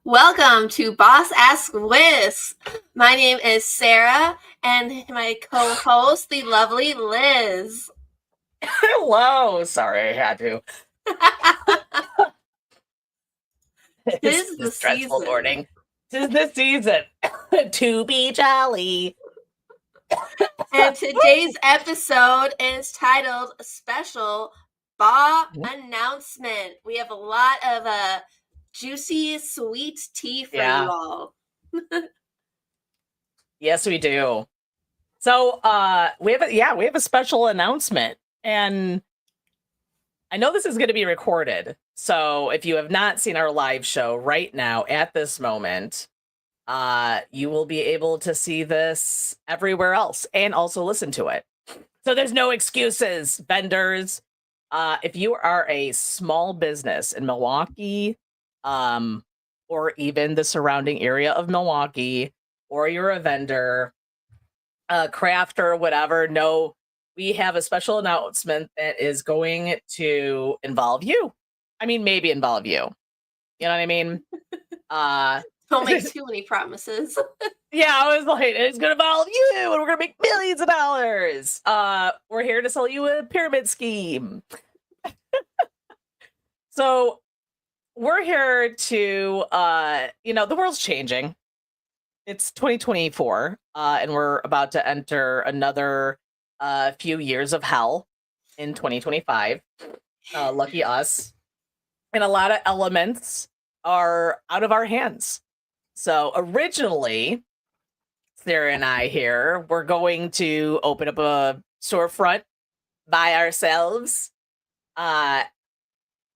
Welcome to Boss Ask Whisks. My name is Sarah, and my co-host, the lovely Liz. Hello. Sorry, I had to. Tis the stressful season. morning. Tis the season to be jolly. And today's episode is titled Special BAW Announcement. We have a lot of juicy, sweet tea for you all. Yes, we do. So we have a special announcement. And I know this is going to be recorded. So if you have not seen our live show right now at this moment, you will be able to see this everywhere else and also listen to it. So there's no excuses, vendors. If you are a small business in Milwaukee, or even the surrounding area of Milwaukee, or you're a vendor, a crafter, whatever, no, we have a special announcement that is going to involve you. I mean, maybe involve you. You know what I mean? Don't make too many promises. Yeah, I was like, it's gonna involve you, and we're gonna make millions of dollars. We're here to sell you a pyramid scheme. So we're here to, the world's changing. It's 2024, and we're about to enter another few years of hell in 2025. Lucky us. And a lot of elements are out of our hands. So originally, Sarah and I here, we're going to open up a storefront by ourselves.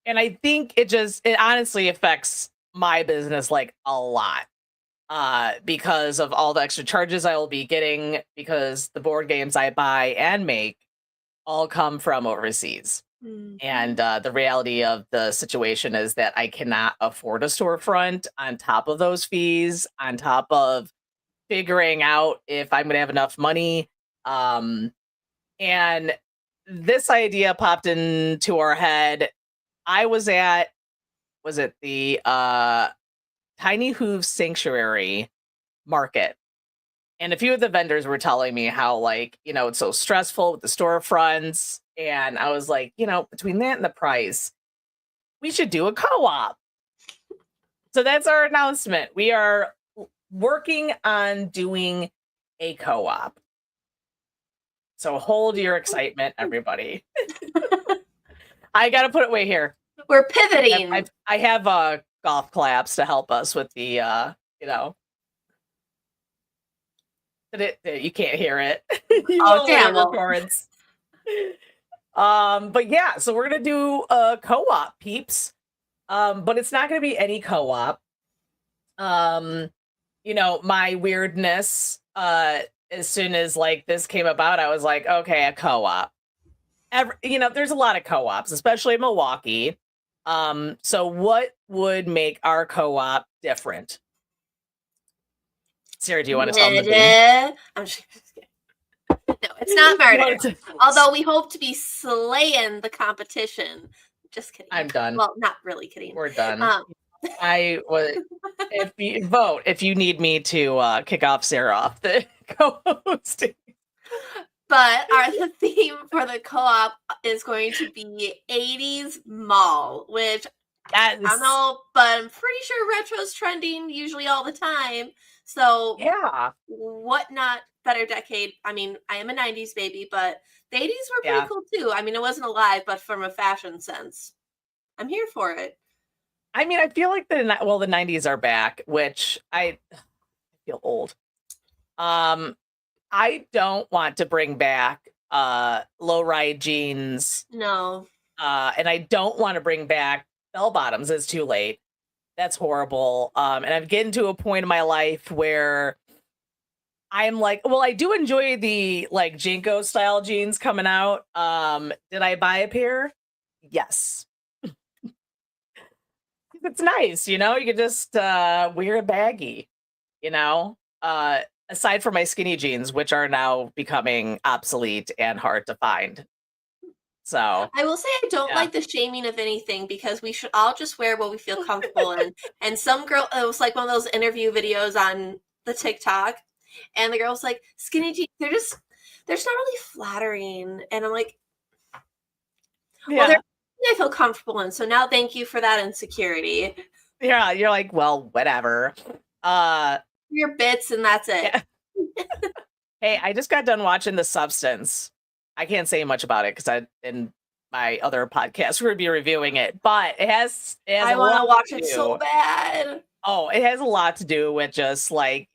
And I think it honestly affects my business like a lot. Because of all the extra charges I will be getting, because the board games I buy and make all come from overseas. Mm-hmm. And the reality of the situation is that I cannot afford a storefront on top of those fees, on top of figuring out if I'm going to have enough money. And this idea popped into our head. I was at, the Tiny Hooves Sanctuary Market. And a few of the vendors were telling me how, it's so stressful with the storefronts. And I was like, between that and the price, we should do a co-op. So that's our announcement. We are working on doing a co-op. So hold your excitement, everybody. I got to put it way here. We're pivoting. I have golf claps to help us with the, you can't hear it. Oh, damn. But yeah, so we're going to do a co-op, peeps. But it's not going to be any co-op. My weirdness, as soon as this came about, I was like, okay, a co-op. There's a lot of co-ops, especially in Milwaukee. So what would make our co-op different? Sarah, do you want to solve the thing? I'm just kidding. No, it's not murder. Although we hope to be slaying the competition. Just kidding. I'm done. Well, not really kidding. We're done. If you need me to kick off Sarah off the co-hosting. But the theme for the co-op is going to be 80s mall, which I don't know, but I'm pretty sure retro's trending usually all the time. So yeah, what not better decade? I mean, I am a 90s baby, but the 80s were pretty cool too. I mean, it wasn't alive, but from a fashion sense, I'm here for it. I mean, I feel like the 90s are back, which I feel old. I don't want to bring back low-ride jeans. No. And I don't want to bring back bell bottoms. It's too late. That's horrible. And I'm getting to a point in my life where I'm like, well, I do enjoy the Jinko style jeans coming out. Did I buy a pair? Yes. It's nice, you could just wear a baggy, aside from my skinny jeans, which are now becoming obsolete and hard to find. So I will say I don't like the shaming of anything because we should all just wear what we feel comfortable in. And some girl, it was like one of those interview videos on the TikTok, and the girl was like, skinny jeans, they're just not really flattering. And I'm like, well, they're I feel comfortable in. So now thank you for that insecurity. Yeah, you're like, well, whatever. Your bits and that's it. Yeah. Hey, I just got done watching The Substance. I can't say much about it because in my other podcast we'll be reviewing it, but it has I want to watch it so bad. Oh, it has a lot to do with just like,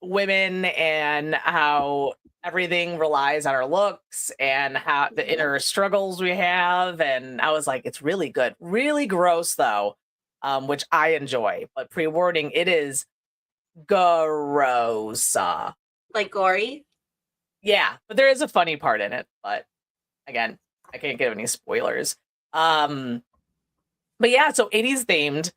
women and how everything relies on our looks and how the inner struggles we have. And I was like, it's really good, really gross though, which I enjoy. But pre-warning, it is gross. Like gory? Yeah, but there is a funny part in it. But again, I can't give any spoilers. But yeah, so 80s themed.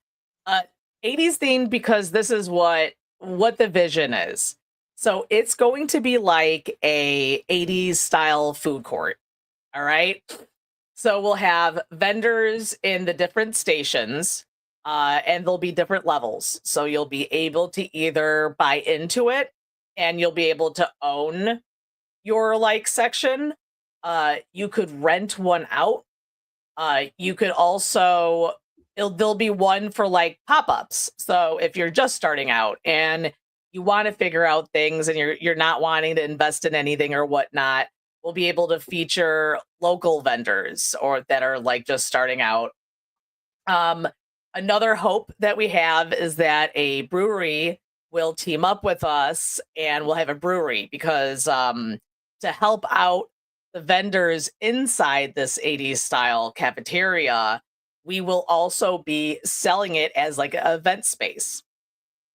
80s themed because this is what the vision is. So it's going to be like a 80s style food court. All right. So we'll have vendors in the different stations, and there'll be different levels. So you'll be able to either buy into it and you'll be able to own your like section. You could rent one out. You could also, there'll be one for like pop-ups. So if you're just starting out and you want to figure out things and you're not wanting to invest in anything or whatnot, we'll be able to feature local vendors or that are like just starting out. Another hope that we have is that a brewery will team up with us and we'll have a brewery because to help out the vendors inside this 80s style cafeteria, we will also be selling it as like an event space.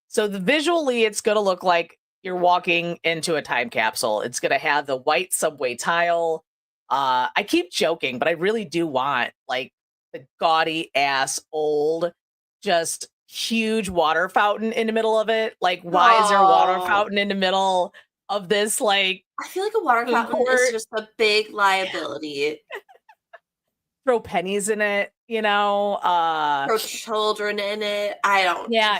So visually, it's going to look like you're walking into a time capsule. It's going to have the white subway tile. I keep joking, but I really do want like the gaudy ass old, just huge water fountain in the middle of it. Like, why is there a water fountain in the middle of this? Like, I feel like a water fountain is just a big liability. Throw pennies in it, throw children in it. I don't. Yeah.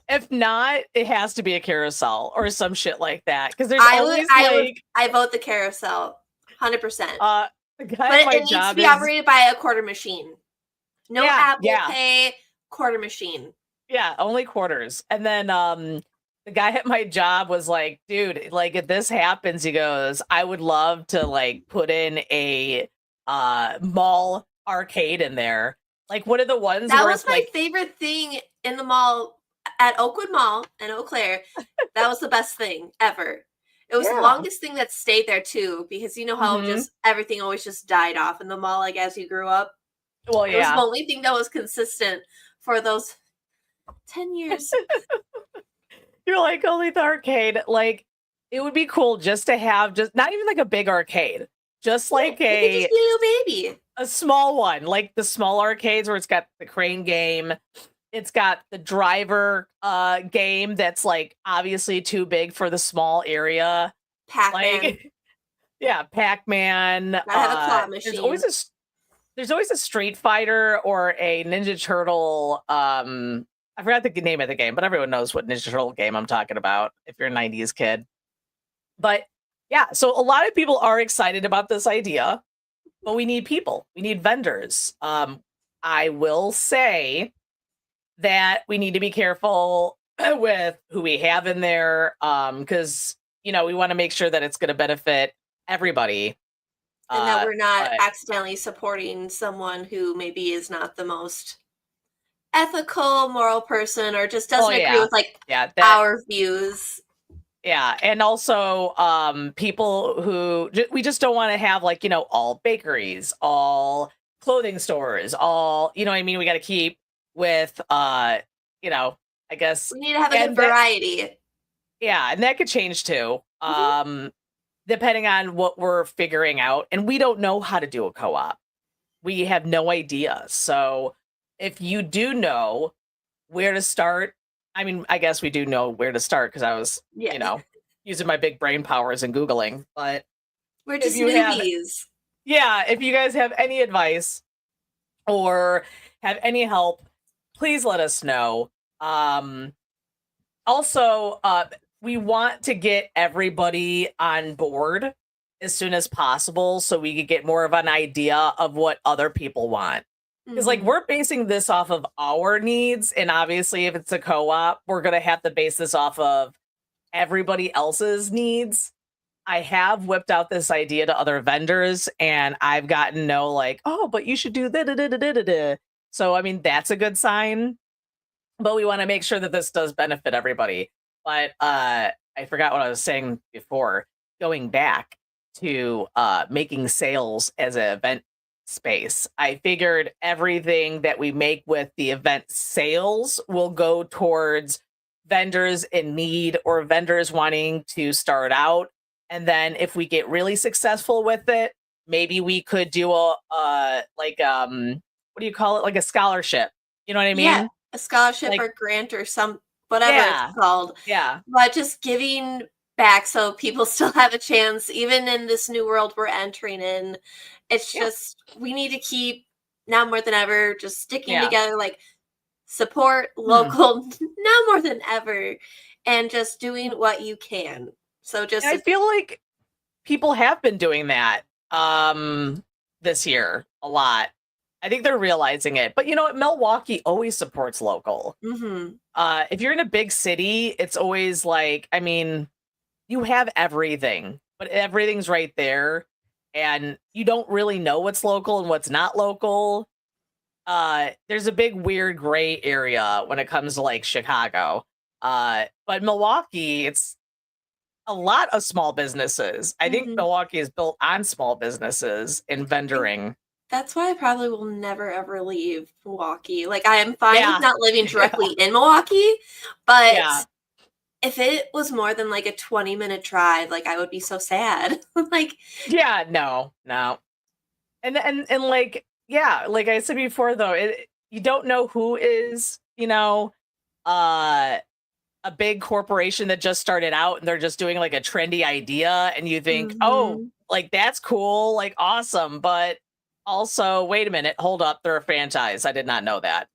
If not, it has to be a carousel or some shit like that. Because there's I vote the carousel, 100%. But it needs to be operated by a quarter machine. No Apple Pay, quarter machine. Yeah, only quarters. And then the guy at my job was like, dude, like if this happens, he goes, I would love to like put in a mall arcade in there. Like one of the ones that was my favorite thing in the mall at Oakwood Mall in Eau Claire. That was the best thing ever. It was the longest thing that stayed there too, because you know how just everything always just died off in the mall, like as you grew up. Well, it was the only thing that was consistent for those 10 years. You're like, only the arcade. Like, it would be cool just to have not even like a big arcade, just like a little baby, a small one, like the small arcades where it's got the crane game. It's got the driver game that's like obviously too big for the small area. Pac-Man. Like, yeah, Pac-Man. I have a claw machine. There's always a Street Fighter or a Ninja Turtle. I forgot the name of the game, but everyone knows what Ninja Turtle game I'm talking about if you're a 90s kid. But yeah, so a lot of people are excited about this idea, but we need people. We need vendors. I will say that we need to be careful with who we have in there because, we want to make sure that it's going to benefit everybody. And that we're not accidentally supporting someone who maybe is not the most ethical, moral person or just doesn't agree with our views. Yeah, and also people who we just don't want to have all bakeries, all clothing stores, all, what I mean? We got to keep with, I guess. We need to have a good variety. And that could change too. Depending on what we're figuring out. And we don't know how to do a co-op. We have no idea. So if you do know where to start, I mean, I guess we do know where to start because I was, using my big brain powers and Googling. But We're just newbies. If you guys have any advice or have any help, please let us know. Also, we want to get everybody on board as soon as possible so we could get more of an idea of what other people want. Because, like, we're basing this off of our needs, and obviously, if it's a co-op, we're going to have to base this off of everybody else's needs. I have whipped out this idea to other vendors, and I've gotten no, like, oh, but you should do da-da-da-da-da-da. So, I mean, that's a good sign. But we want to make sure that this does benefit everybody. But I forgot what I was saying before. Going back to making sales as an event space, I figured everything that we make with the event sales will go towards vendors in need or vendors wanting to start out. And then if we get really successful with it, maybe we could do a what do you call it? Like a scholarship. You know what I mean? Yeah, a scholarship or grant or whatever it's called. Yeah. But just giving back so people still have a chance, even in this new world we're entering in. It's just, we need to keep, now more than ever, just sticking together, like support local now more than ever, and just doing what you can. So just, I feel like people have been doing that this year a lot. I think they're realizing it. But you know what? Milwaukee always supports local. If you're in a big city, it's always like, I mean, you have everything, but everything's right there. And you don't really know what's local and what's not local. There's a big weird gray area when it comes to like Chicago. But Milwaukee, it's a lot of small businesses. I think Milwaukee is built on small businesses and vendoring. That's why I probably will never ever leave Milwaukee. Like, I am fine with not living directly in Milwaukee, but if it was more than like a 20-minute drive, like I would be so sad. Like, no. And like, like I said before though, you don't know who is, a big corporation that just started out and they're just doing like a trendy idea and you think, oh, like that's cool, like awesome, but also, wait a minute, hold up, they're a franchise. I did not know that.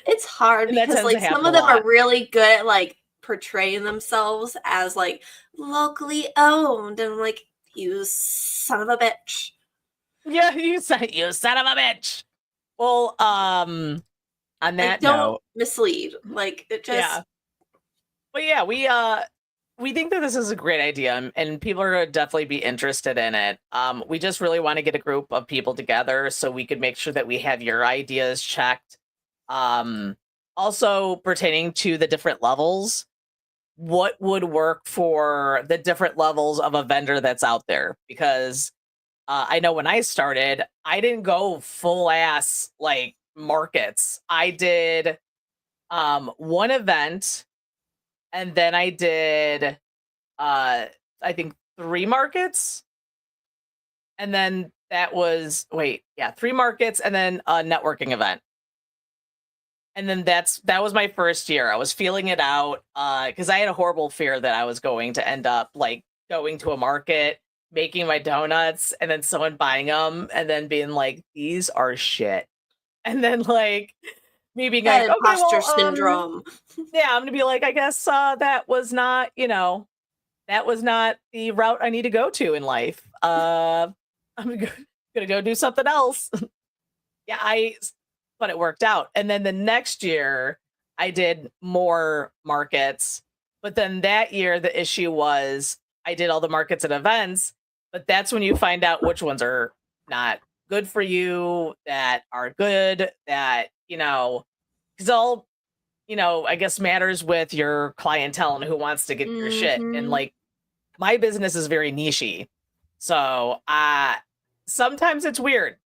It's hard because like some of them are really good at like portraying themselves as like locally owned, and I'm like, you son of a bitch. Yeah, you son of a bitch. Well, on that don't mislead. Like, it just But yeah, we think that this is a great idea and people are going to definitely be interested in it. We just really want to get a group of people together so we could make sure that we have your ideas checked. Also pertaining to the different levels, what would work for the different levels of a vendor that's out there? Because I know when I started, I didn't go full ass like markets. I did one event, and then I did I think 3 markets, and then that was 3 markets, and then a networking event. And then that was my first year. I was feeling it out because I had a horrible fear that I was going to end up like going to a market, making my donuts, and then someone buying them, and then being like, "These are shit," and then like me being that like, imposter syndrome. Yeah, I'm gonna be like, I guess that was not, that was not the route I need to go to in life. I'm gonna go do something else. But it worked out. And then the next year I did more markets. But then that year, the issue was I did all the markets and events, but that's when you find out which ones are not good for you, that are good, that, because all, I guess matters with your clientele and who wants to get your shit. And like, my business is very niche-y. So sometimes it's weird.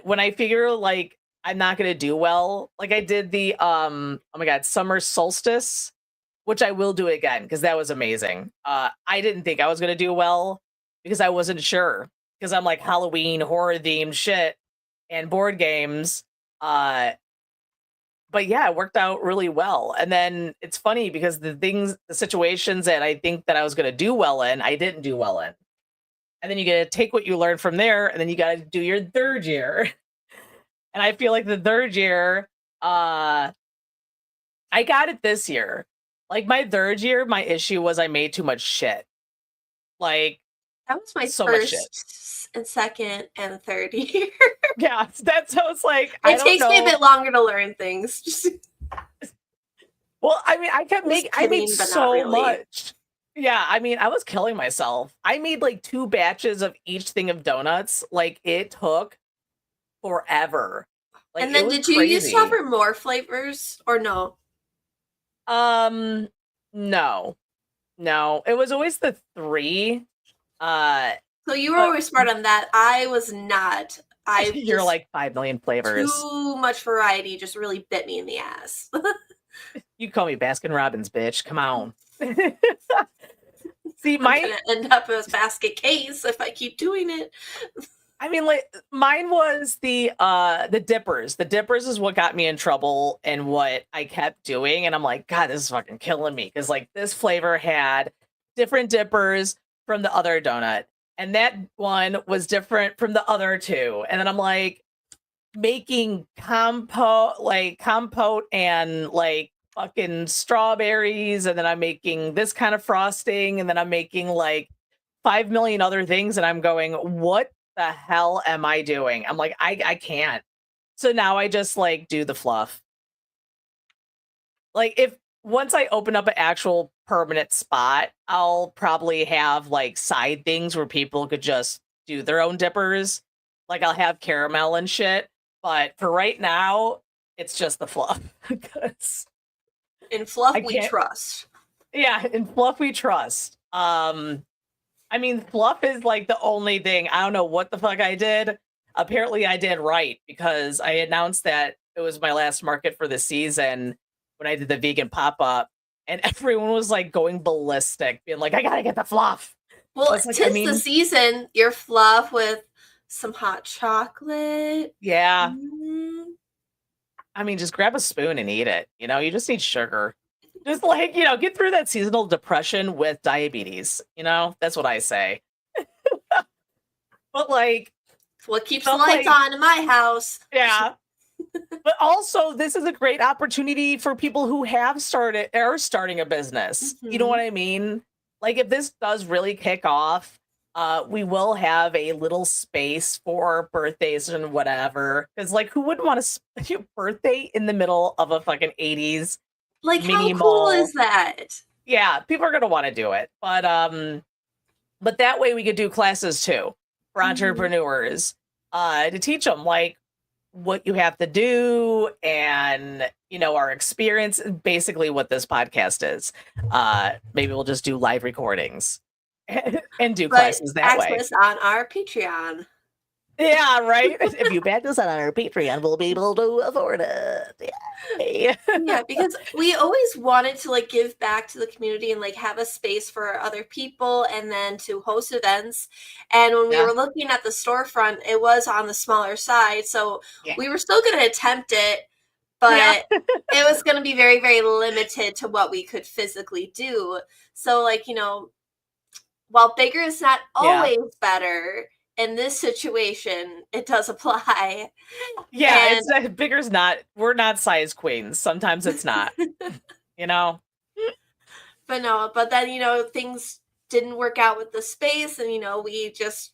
When I figure like I'm not gonna do well, like I did the oh my god, summer solstice, which I will do again because that was amazing. I didn't think I was gonna do well because I wasn't sure, because I'm like Halloween horror themed shit and board games. but yeah, it worked out really well. And then it's funny because the situations that I think that I was going to do well in, I didn't do well in. And then you get to take what you learned from there, and then you got to do your third year. And I feel like the third year, I got it this year. Like my third year, my issue was I made too much shit. Like that was my so much shit. first and second and third year. Yeah, that's how it's like. It takes me a bit longer to learn things. Well, I mean, I made so really. much. Yeah, I mean, I was killing myself. I made like 2 batches of each thing of donuts. Like it took forever. Like, and then did you used to offer more flavors or no? No. It was always the 3. So you were always smart on that. I was not. You're like 5 million flavors. Too much variety just really bit me in the ass. You call me Baskin Robbins, bitch. Come on. See, I'm gonna end up as basket case if I keep doing it. I mean, like mine was the dippers. The dippers is what got me in trouble and what I kept doing. And I'm like, God, this is fucking killing me. Because like this flavor had different dippers from the other donut. And that one was different from the other 2. And then I'm like making compote and like fucking strawberries. And then I'm making this kind of frosting. And then I'm making like 5 million other things. And I'm going, what the hell am I doing? I'm like, I can't. So now I just like do the fluff. Like if once I open up an actual permanent spot, I'll probably have like side things where people could just do their own dippers. Like I'll have caramel and shit. But for right now, it's just the fluff. In fluff, we trust. Yeah, in fluff, we trust. I mean, fluff is like the only thing. I don't know what the fuck I did. Apparently, I did right because I announced that it was my last market for the season when I did the vegan pop-up. And everyone was like going ballistic, being like, I gotta get the fluff. Well, it's like, the season, your fluff with some hot chocolate. Yeah. I mean, just grab a spoon and eat it. You know, you just need sugar. Just like, you know, get through that seasonal depression with diabetes. You know, that's what I say. But like, it's what keeps the lights on in my house. Yeah. But also, this is a great opportunity for people who are starting a business. Mm-hmm. You know what I mean? Like, if this does really kick off, we will have a little space for birthdays and whatever. Because, like, who wouldn't want a birthday in the middle of a fucking 80s like mini how mall? Cool is that? Yeah, people are gonna want to do it. But that way we could do classes too for entrepreneurs to teach them like what you have to do and, you know, our experience, basically what this podcast is. Maybe we'll just do live recordings and do classes that way. Access on our Patreon. Yeah, right. If you back us on our Patreon, we'll be able to afford it. Yay. Yeah, because we always wanted to like give back to the community and like have a space for other people and then to host events. And when we were looking at the storefront, it was on the smaller side. So we were still going to attempt it, but it was going to be very, very limited to what we could physically do. So like, you know, while bigger is not always better, in this situation, it does apply. Yeah, it's bigger's not. We're not size queens. Sometimes it's not. You know. But then you know things didn't work out with the space, and you know we just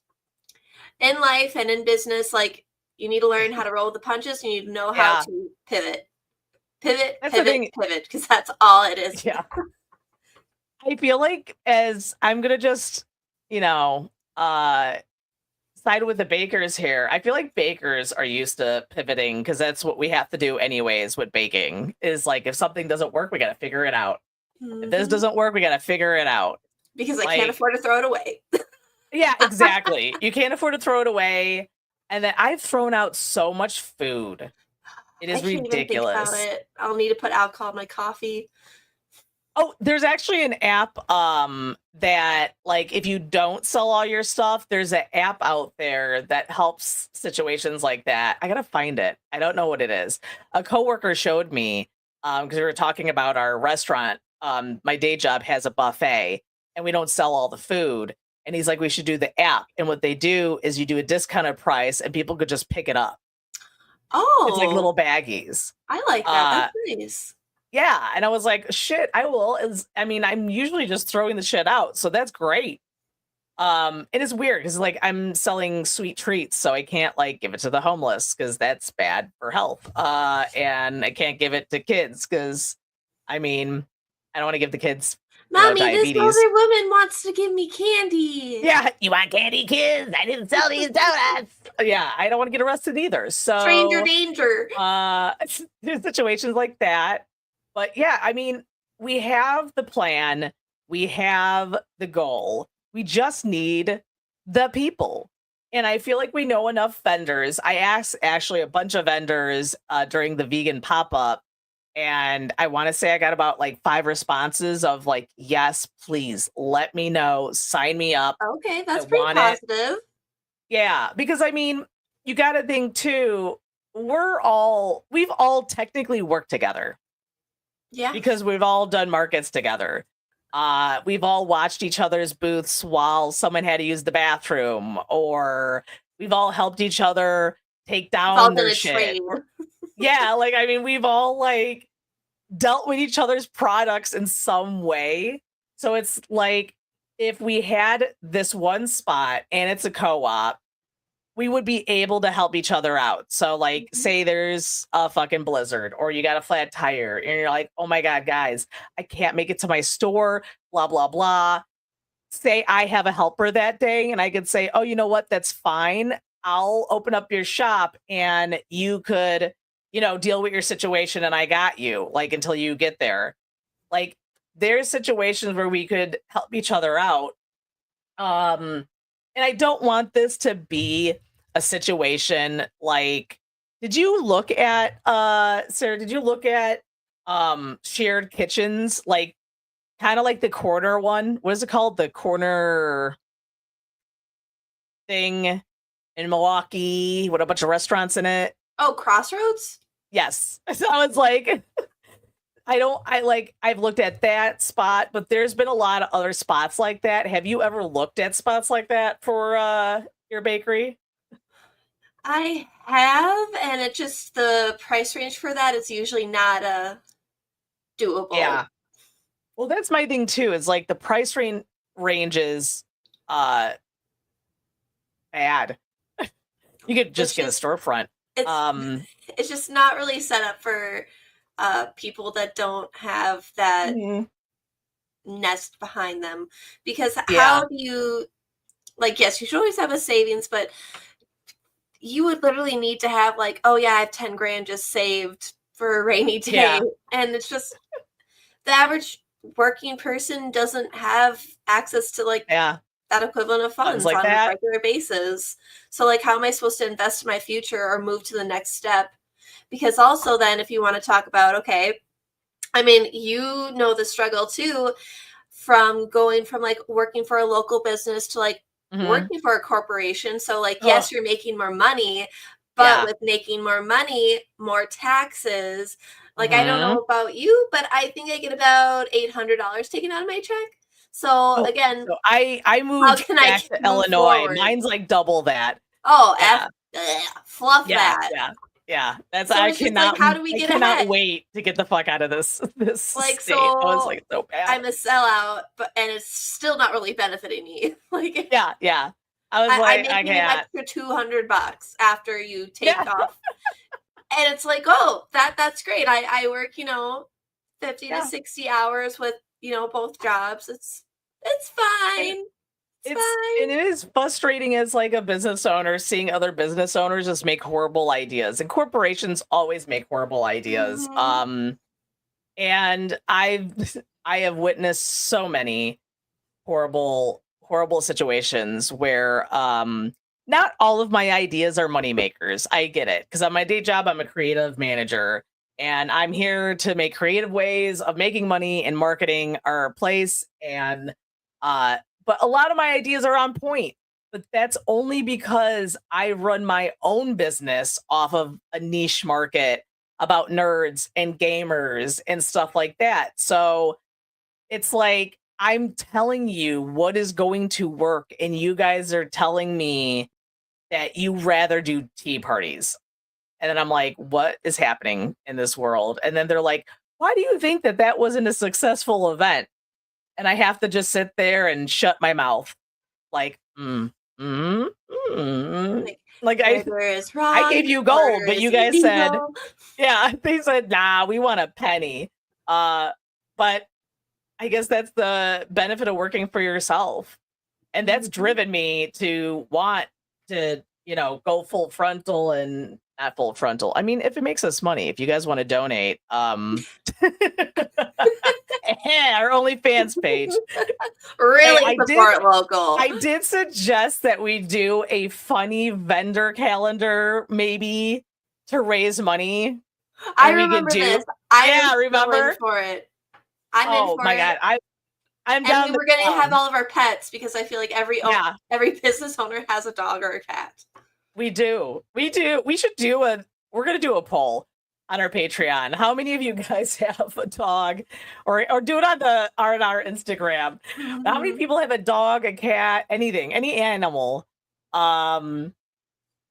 in life and in business, like you need to learn how to roll the punches. You need to know how to pivot, because that's all it is. Yeah. I feel like as I'm gonna just, you know, side with the bakers here. I feel like bakers are used to pivoting because that's what we have to do anyways with baking is like if something doesn't work, we got to figure it out. If this doesn't work, we got to figure it out. Because I can't afford to throw it away. Yeah, exactly. You can't afford to throw it away. And then I've thrown out so much food. It is ridiculous. Even think about it. I'll need to put alcohol in my coffee. Oh, there's actually an app that, like, if you don't sell all your stuff, there's an app out there that helps situations like that. I gotta find it. I don't know what it is. A coworker showed me because we were talking about our restaurant. My day job has a buffet and we don't sell all the food. And he's like, we should do the app. And what they do is you do a discounted price and people could just pick it up. It's like Oh, little baggies. I like that. Uh, That's nice. yeah, and I was like, "Shit, I will." I mean, I'm usually just throwing the shit out, so that's great. It is weird because like I'm selling sweet treats, so I can't like give it to the homeless because that's bad for health. And I can't give it to kids because, I mean, I don't want to give the kids, Mommy, this diabetes. older woman wants to give me candy. Yeah, you want candy, kids? I didn't sell these donuts. Yeah, I don't want to get arrested either. Stranger So, danger. there's situations like that. But yeah, I mean, we have the plan, we have the goal. We just need the people. And I feel like we know enough vendors. I asked actually a bunch of vendors during the vegan pop-up, and I want to say I got about like 5 responses of like, yes, please let me know, sign me up. Okay, that's I pretty want it. positive. Yeah, because I mean, you got to think too, we've all technically worked together Yeah. because we've all done markets together. We've all watched each other's booths while someone had to use the bathroom, or we've all helped each other take It's all down been their a shit. trade. Yeah, like I mean, we've all like dealt with each other's products in some way. So it's like if we had this one spot and it's a co-op, we would be able to help each other out. So, like, Mhm. say there's a fucking blizzard or you got a flat tire and you're like, oh my God, guys, I can't make it to my store, blah, blah, blah. Say I have a helper that day and I could say, oh, you know what? That's fine. I'll open up your shop and you could, deal with your situation and I got you, like, until you get there. Like, there's situations where we could help each other out. And I don't want this to be a situation like, did you look at Sarah, did you look at shared kitchens, like kind of like the corner one? What is it called? The corner thing in Milwaukee with a bunch of restaurants in it. Oh, Crossroads? Yes. So I was like, I've looked at that spot, but there's been a lot of other spots like that. Have you ever looked at spots like that for your bakery? I have, and it just the price range for that is usually not doable. Yeah. Well, that's my thing too, is like the price range is uh bad. You could just get a storefront. It's Um it's just not really set up for people that don't have that mhm. nest behind them. Because how Yeah. do you, like, yes, you should always have a savings, but you would literally need to have like, oh yeah, I have 10 grand just saved for a rainy day. Yeah. And it's just the average working person doesn't have access to like Yeah. that equivalent of Funds funds like on a that. regular basis. So like how am I supposed to invest in my future or move to the next step? Because also then if you want to talk about, okay, I mean, you know the struggle too from going from like working for a local business to like Mhm. working for a corporation. So like Oh, yes, you're making more money, but yeah. with making more money, more taxes. Like I don't know Mhm. about you, but I think I get about $800 taken out of my check. So Oh, again, so I how moved can I back to move Illinois. forward? Mine's like double that. Oh, Yeah. fluff Yeah, that. yeah, yeah. That's So it's just like, how do we I get cannot ahead? wait to get the fuck out of this Like, state. I was so like so bad. I'm a sellout, but and it's still not really benefiting me. Like, Yeah, yeah. I was I'm like, I making an can't. extra $200 after you Yeah. take off, and it's like, oh, that's great. I work, 50 to Yeah. 60 hours with both jobs. It's And fine. It's and fine. it is frustrating as like a business owner seeing other business owners just make horrible ideas. And corporations always make horrible ideas. Mhm. And I have witnessed so many horrible situations where not all of my ideas are money makers. I get it because on my day job I'm a creative manager And I'm here to make creative ways of making money and marketing our place. And but a lot of my ideas are on point. But that's only because I run my own business off of a niche market about nerds and gamers and stuff like that. So it's like I'm telling you what is going to work, and you guys are telling me that you rather do tea parties. And then I'm like, what is happening in this world? And then they're like, why do you think that that wasn't a successful event? And I have to just sit there and shut my mouth. Like, like is I wrong, gave you gold, but you guys said, illegal. yeah, they said, nah, we want a penny. But I guess that's the benefit of working for yourself. And that's driven me to want to, go full frontal and not full frontal. I mean, if it makes us money, if you guys want to donate, our OnlyFans page. Really support local. I did suggest that we do a funny vendor calendar, maybe, to raise money. I remember this. I remember in for it. I'm in for it. Oh my god, I'm down. And we're gonna have all of our pets because I feel like every business owner has a dog or a cat. We do. We should do we're gonna do a poll on our Patreon. How many of you guys have a dog, or do it on our Instagram? Mm-hmm. How many people have a dog, a cat, anything, any animal? Because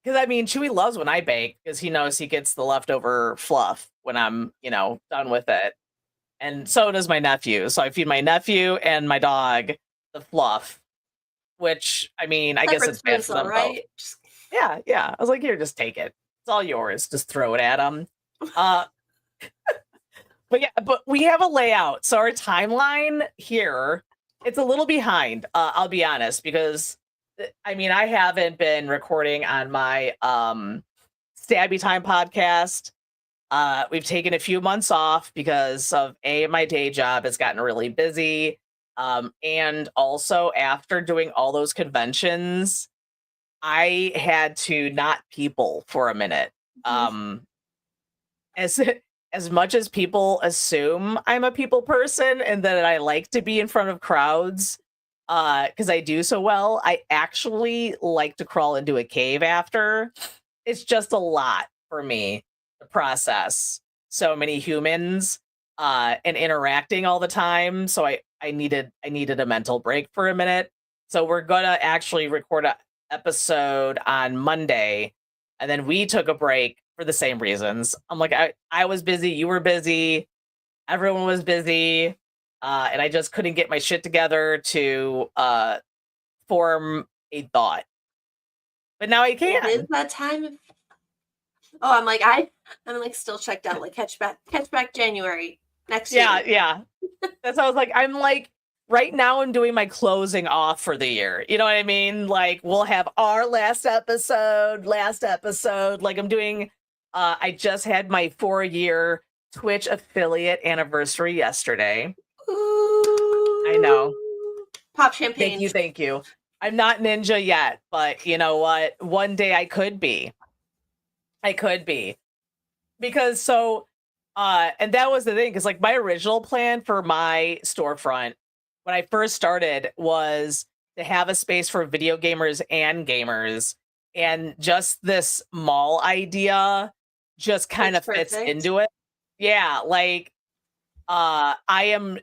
I mean, Chewy loves when I bake because he knows he gets the leftover fluff when I'm, done with it. And so does my nephew. So I feed my nephew and my dog the fluff, which, I mean, I guess it's bad for them, right? Yeah. I was like, here, just take it. It's all yours. Just throw it at them. But we have a layout. So our timeline here, it's a little behind, I'll be honest, because I mean, I haven't been recording on my Stabby Time podcast. We've taken a few months off because of my day job has gotten really busy. And also after doing all those conventions, I had to not people for a minute. As much as people assume I'm a people person and that I like to be in front of crowds, because I do so well, I actually like to crawl into a cave after. It's just a lot for me to process so many humans and interacting all the time. So I needed a mental break for a minute. So we're gonna actually record an episode on Monday, and then we took a break for the same reasons. I'm like, I was busy, you were busy, everyone was busy, and I just couldn't get my shit together to form a thought. But now I can. It is that time. Oh, I'm like still checked out. Like catch back January next year. Yeah. That's how I was like. I'm like right now. I'm doing my closing off for the year. You know what I mean? Like we'll have our last episode. Like I'm doing. I just had my 4-year Twitch affiliate anniversary yesterday. Ooh. I know. Pop champagne. Thank you. I'm not ninja yet, but you know what? One day I could be. Because and that was the thing, because like my original plan for my storefront when I first started was to have a space for video gamers and gamers, and just this mall idea just kind of fits into it. Yeah, like I'm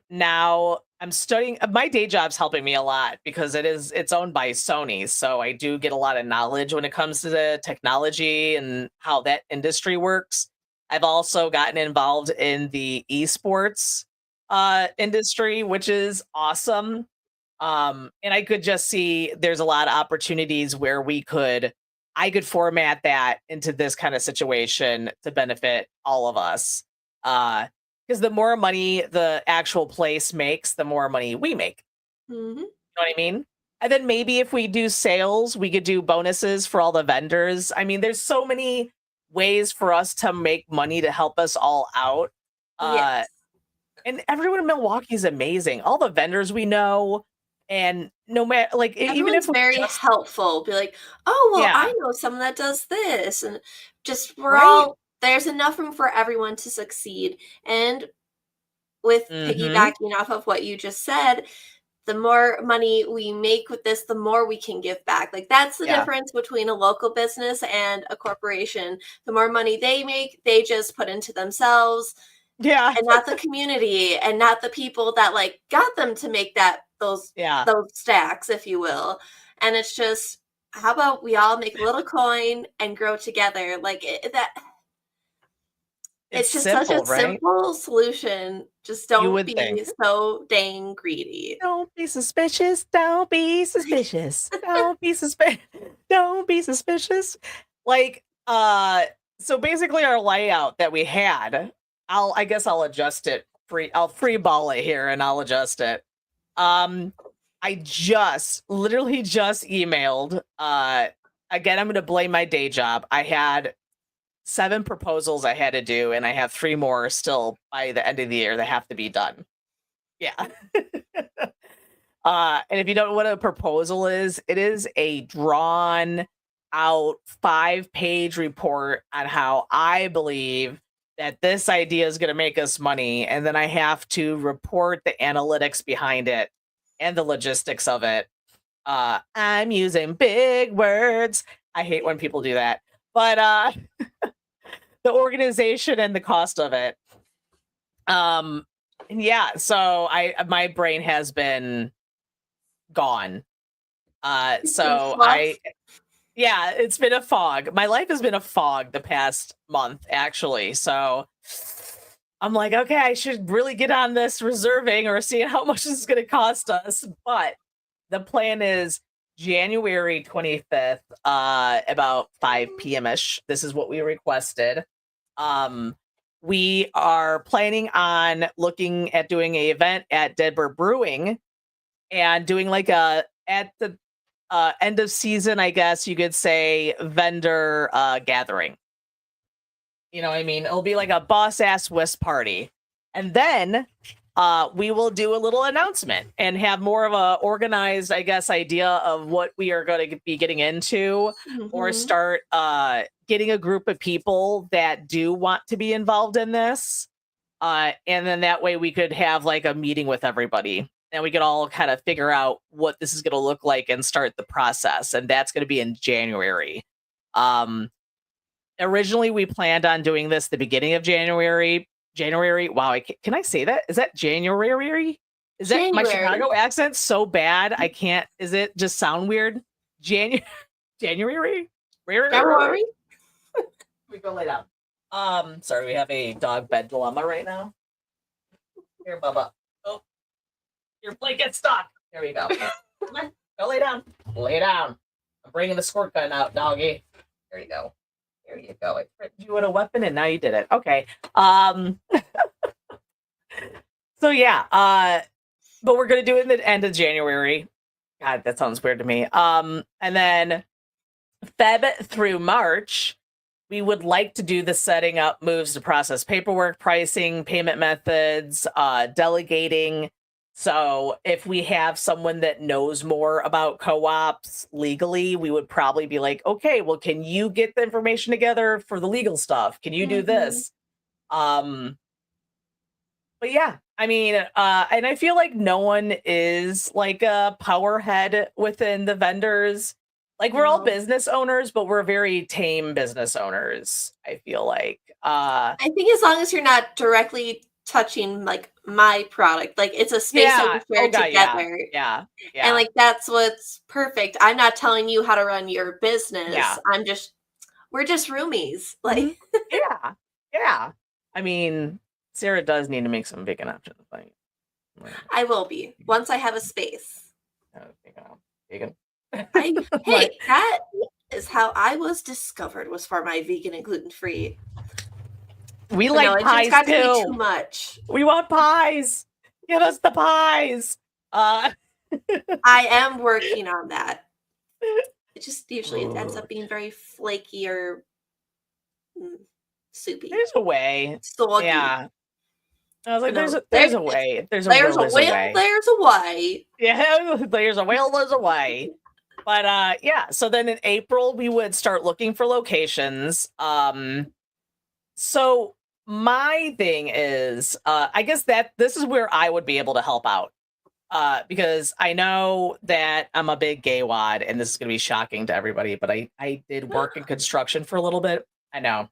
studying. My day job's helping me a lot because it's owned by Sony. So I do get a lot of knowledge when it comes to the technology and how that industry works. I've also gotten involved in the esports industry, which is awesome. And I could just see there's a lot of opportunities where I could format that into this kind of situation to benefit all of us. Because the more money the actual place makes, the more money we make. Mm-hmm. You know what I mean? And then maybe if we do sales, we could do bonuses for all the vendors. I mean, there's so many ways for us to make money to help us all out. Yes. And everyone in Milwaukee is amazing. All the vendors we know, and no matter like even if very helpful, be like, oh well, yeah. I know someone that does this, and just we're all there's enough room for everyone to succeed. And with piggybacking off of what you just said, the more money we make with this, the more we can give back. Like, that's the difference between a local business and a corporation. The more money they make, they just put into themselves. Yeah. And not the community, and not the people that like got them to make those stacks, if you will. And it's just, how about we all make a little coin and grow together? Like it's just simple, such a simple solution. Just don't be so dang greedy. Don't be suspicious. Don't be suspicious. Don't be suspicious. Don't be suspicious. Like, so basically our layout that we had, I guess I'll adjust it. I'll free ball it here and I'll adjust it. I literally just emailed. Again, I'm going to blame my day job. I had 7 proposals I had to do, and I have 3 more still by the end of the year that have to be done. Yeah. And if you don't know what a proposal is, it is a drawn out 5-page report on how I believe that this idea is going to make us money. And then I have to report the analytics behind it and the logistics of it. I'm using big words. I hate when people do that. But the organization and the cost of it. And yeah, so my brain has been gone. Yeah, it's been a fog. My life has been a fog the past month, actually. So I'm like, okay, I should really get on this reserving or seeing how much this is going to cost us. But the plan is January 25th, about 5 p.m.ish. This is what we requested. We are planning on looking at doing an event at Deadbird Brewing and doing like at the end of season, I guess you could say, vendor gathering. You know what I mean? It'll be like a boss-ass whisk party. And then we will do a little announcement and have more of a organized, I guess, idea of what we are going to be getting into, or start getting a group of people that do want to be involved in this. And then that way we could have like a meeting with everybody. And we could all kind of figure out what this is going to look like and start the process. And that's going to be in January. Originally, we planned on doing this the beginning of January. Wow, can I say that? Is that January? Is that my Chicago accent so bad? I can't. Is it just sound weird? January? We go lay down. Sorry, we have a dog bed dilemma right now. Here, Bubba. Oh, your plate gets stuck. There we go. Come on, go lay down. Lay down. I'm bringing the squirt gun out, doggy. There you go. There you go. I threatened you with a weapon and now you did it. Okay. So yeah, but we're gonna do it in the end of January. God, that sounds weird to me. And then Feb through March, we would like to do the setting up moves to process paperwork, pricing, payment methods, delegating. So if we have someone that knows more about co-ops legally, we would probably be like, okay, well, can you get the information together for the legal stuff? Can you do this? But yeah, I mean, and I feel like no one is like a power head within the vendors. Like, we're all business owners, but we're very tame business owners, I feel like. I think as long as you're not directly touching like my product, like it's a space that we share together. Yeah. And like that's what's perfect. I'm not telling you how to run your business. We're just roomies. Like yeah. I mean, Sarah does need to make some vegan options. Like, I will be once I have a space. Vegan. Hey, that is how I was discovered, was for my vegan and gluten-free. We like pies it just got too. To be too much. We want pies. Give us the pies. I am working on that. It just usually ends up being very flaky or soupy. There's a way. Soggy. Yeah. I was like, there's a way. There's a will, there's a way. There's a way. Yeah, there's a will, there's a way. But yeah, so then in April we would start looking for locations. So my thing is, I guess that this is where I would be able to help out. Because I know that I'm a big gay wad, and this is going to be shocking to everybody, but I did work in construction for a little bit. I know.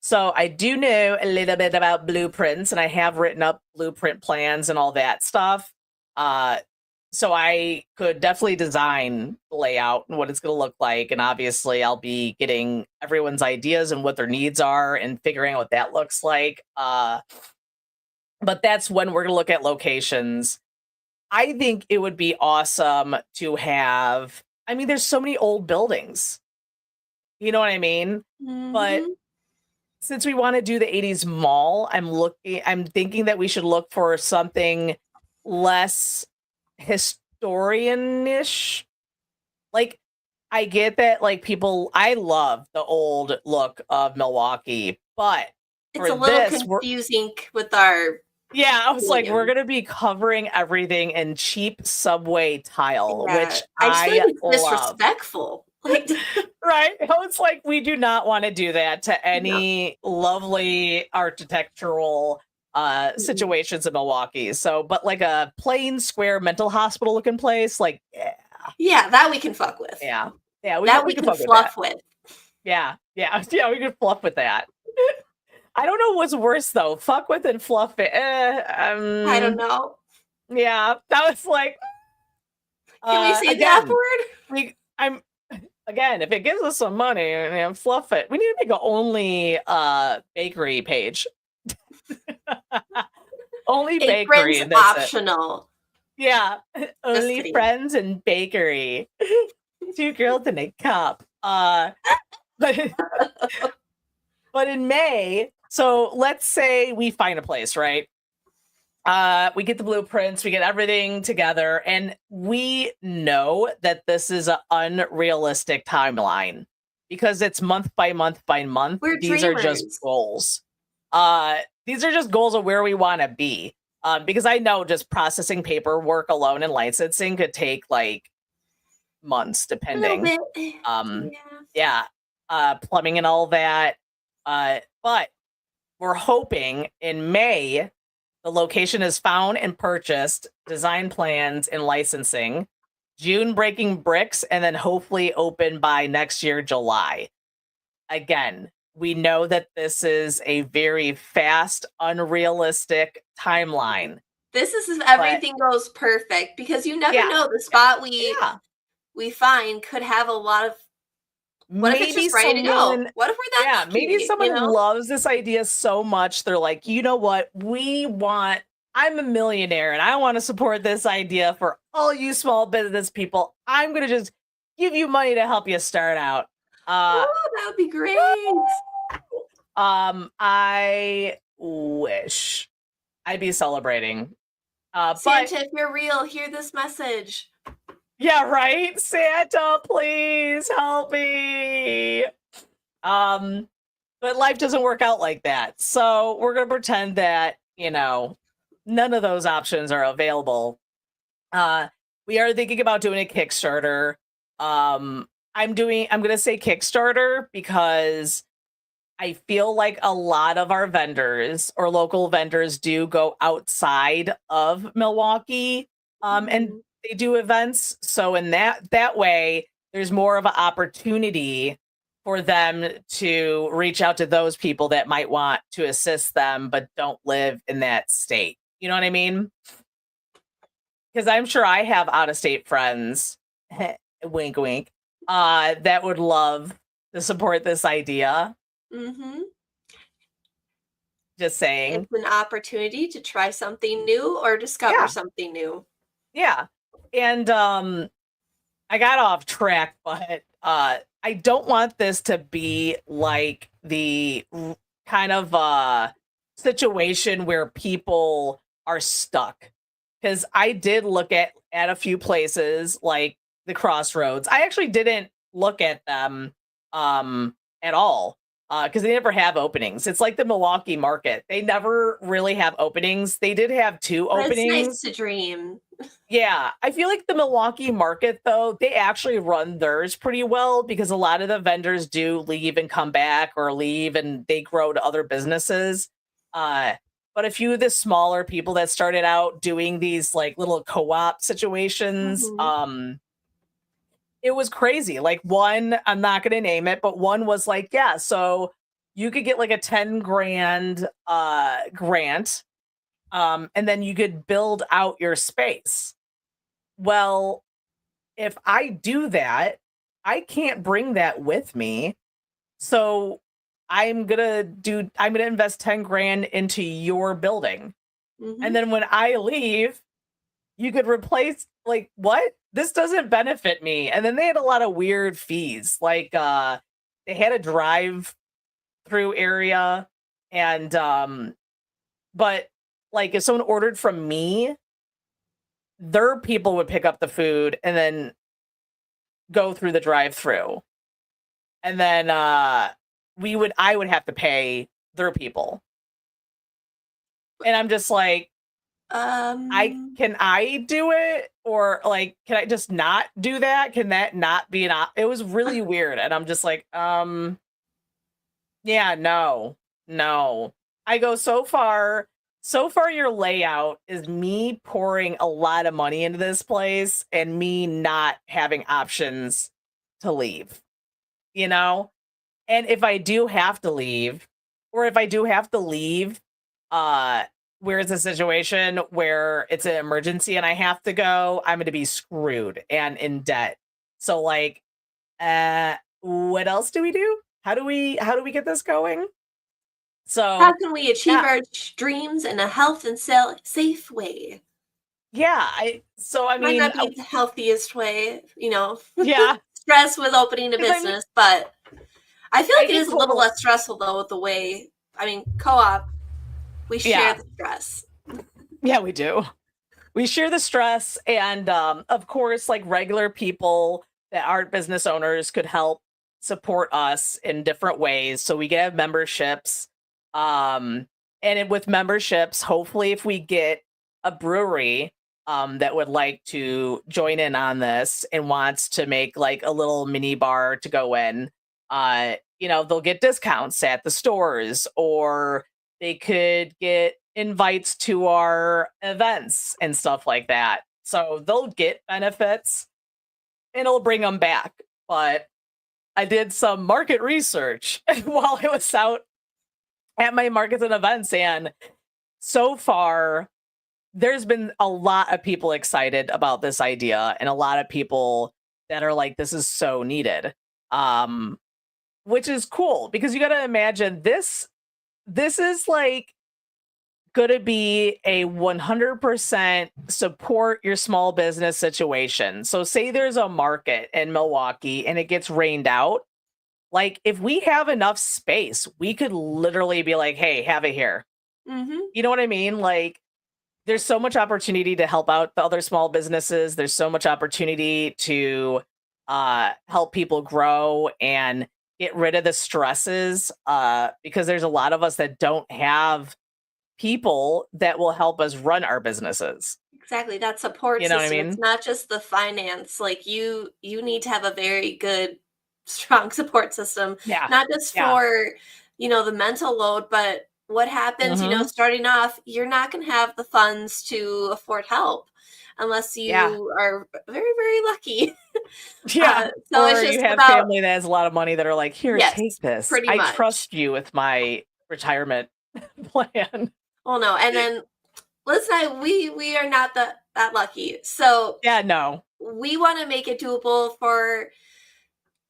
So I do know a little bit about blueprints, and I have written up blueprint plans and all that stuff. So I could definitely design the layout and what it's going to look like. And obviously I'll be getting everyone's ideas and what their needs are and figuring out what that looks like. But that's when we're going to look at locations. I think it would be awesome to have, I mean, there's so many old buildings. You know what I mean? But since we want to do the 80s mall, I'm thinking that we should look for something less historian-ish. Like, I get that, like, I love the old look of Milwaukee, but it's a little confusing with our. Yeah, I was like, we're gonna be covering everything in cheap subway tile, which I think it's disrespectful. Like, right? It's like we do not want to do that to any lovely architectural situations in Milwaukee. So, but like a plain square mental hospital looking place, like yeah, that we can fuck with. Yeah, we can fluff with. Yeah, we can fluff with that. I don't know what's worse though, fuck with and fluff it. I don't know. Yeah, that was like. Can we say that word? Again, if it gives us some money and fluff it, we need to make an only bakery page. Only bakery. Friends optional. Yeah, only friends and bakery. 2 girls in a cup. But in May, so let's say we find a place, right? We get the blueprints, we get everything together, and we know that this is an unrealistic timeline because it's month by month by month. These are just goals. These are just goals of where we want to be. Because I know just processing paperwork alone and licensing could take like months, depending. Plumbing and all that. But we're hoping in May, the location is found and purchased, design plans and licensing, June breaking bricks, and then hopefully open by next year, July. Again, we know that this is a very fast, unrealistic timeline. This is if everything goes perfect, because you never know, the spot we find could have a lot of. What if it's just ready to go? What if we're that? Yeah, maybe someone loves this idea so much they're like, you know what? I'm a millionaire and I want to support this idea for all you small business people. I'm gonna just give you money to help you start out. That would be great. I wish I'd be celebrating. Santa, if you're real, hear this message. Yeah, right? Santa, please help me. But life doesn't work out like that. So we're going to pretend that, none of those options are available. We are thinking about doing a Kickstarter. I'm going to say Kickstarter because I feel like a lot of our vendors or local vendors do go outside of Milwaukee. And they do events. So in that way, there's more of an opportunity for them to reach out to those people that might want to assist them, but don't live in that state. You know what I mean? Because I'm sure I have out-of-state friends, wink, wink, that would love to support this idea. Just saying. It's an opportunity to try something new or discover something new. Yeah. And I got off track, but I don't want this to be like the kind of situation where people are stuck. Because I did look at a few places like the Crossroads. I actually didn't look at them at all because they never have openings. It's like the Milwaukee market. They never really have openings. They did have 2 openings. It's nice to dream. Yeah, I feel like the Milwaukee market, though, they actually run theirs pretty well because a lot of the vendors do leave and come back or leave and they grow to other businesses. Uh, but a few of the smaller people that started out doing these like little co-op situations, it was crazy. Like one, I'm not going to name it, but one was like, yeah, so you could get like a 10 grand grant, and then you could build out your space. Well, if I do that, I can't bring that with me. So I'm gonna invest 10 grand into your building. And then when I leave, you could replace like what? This doesn't benefit me. And then they had a lot of weird fees. Like they had a drive through area and but like if someone ordered from me, their people would pick up the food and then go through the drive-through. And then I would have to pay their people. And I'm just like, can I do it? Or like, can I just not do that? Can that not be it was really weird. And I'm just like, yeah, no. I go so far your layout is me pouring a lot of money into this place and me not having options to leave, you know? And if I do have to leave, or if I do have to leave, where it's a situation where it's an emergency and I have to go, I'm going to be screwed and in debt. So like, what else do we do? How do we get this going? So how can we achieve our dreams in a health and safe way? Yeah, Might not be the healthiest way, Yeah. Stress with opening a business, but I feel like it is a little less stressful though with the way, co-op, we share the stress. Yeah, we do. We share the stress, and of course, like regular people that aren't business owners could help support us in different ways. So we can have memberships. And with memberships, hopefully if we get a brewery that would like to join in on this and wants to make like a little mini bar to go in, they'll get discounts at the stores, or they could get invites to our events and stuff like that. So they'll get benefits and it'll bring them back. But I did some market research while I was out at my markets and events, and so far there's been a lot of people excited about this idea and a lot of people that are like, this is so needed, which is cool because you got to imagine this is like going to be a 100% support your small business situation. So say there's a market in Milwaukee and it gets rained out. Like if we have enough space, we could literally be like, hey, have it here. You know what I mean? Like there's so much opportunity to help out the other small businesses. There's so much opportunity to help people grow and get rid of the stresses, because there's a lot of us that don't have people that will help us run our businesses. Exactly, that support You know system. what I mean? It's not just the finance. Like you need to have a very good, strong support system. Yeah. Not just for, the mental load, but what happens, starting off, you're not going to have the funds to afford help unless you are very, very lucky. Yeah. So or it's just you have family that has a lot of money that are like, here, take this. Pretty I much. trust you with my retirement plan. Oh no. And then Liz and I, we are not that lucky. So yeah, no. We want to make it doable for,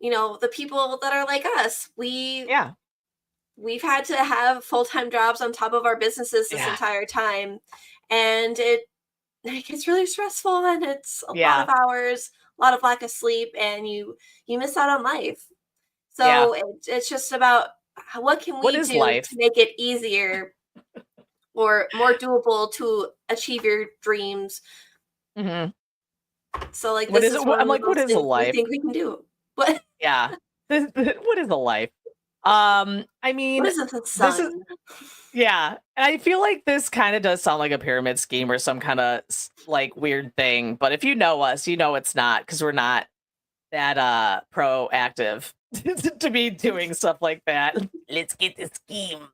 the people that are like us. We've had to have full-time jobs on top of our businesses this entire time. And it gets really stressful and it's a lot of hours, a lot of lack of sleep, and you miss out on life. So it's just about what can we do to make it easier or more doable to achieve your dreams. So like this is one I'm like, what is a life? We think we can do. What? Yeah. What is a life? I mean, what is the sun? Yeah, and I feel like this kind of does sound like a pyramid scheme or some kind of like weird thing. But if you know us, you know it's not, because we're not that proactive to be doing stuff like that. Let's get the scheme.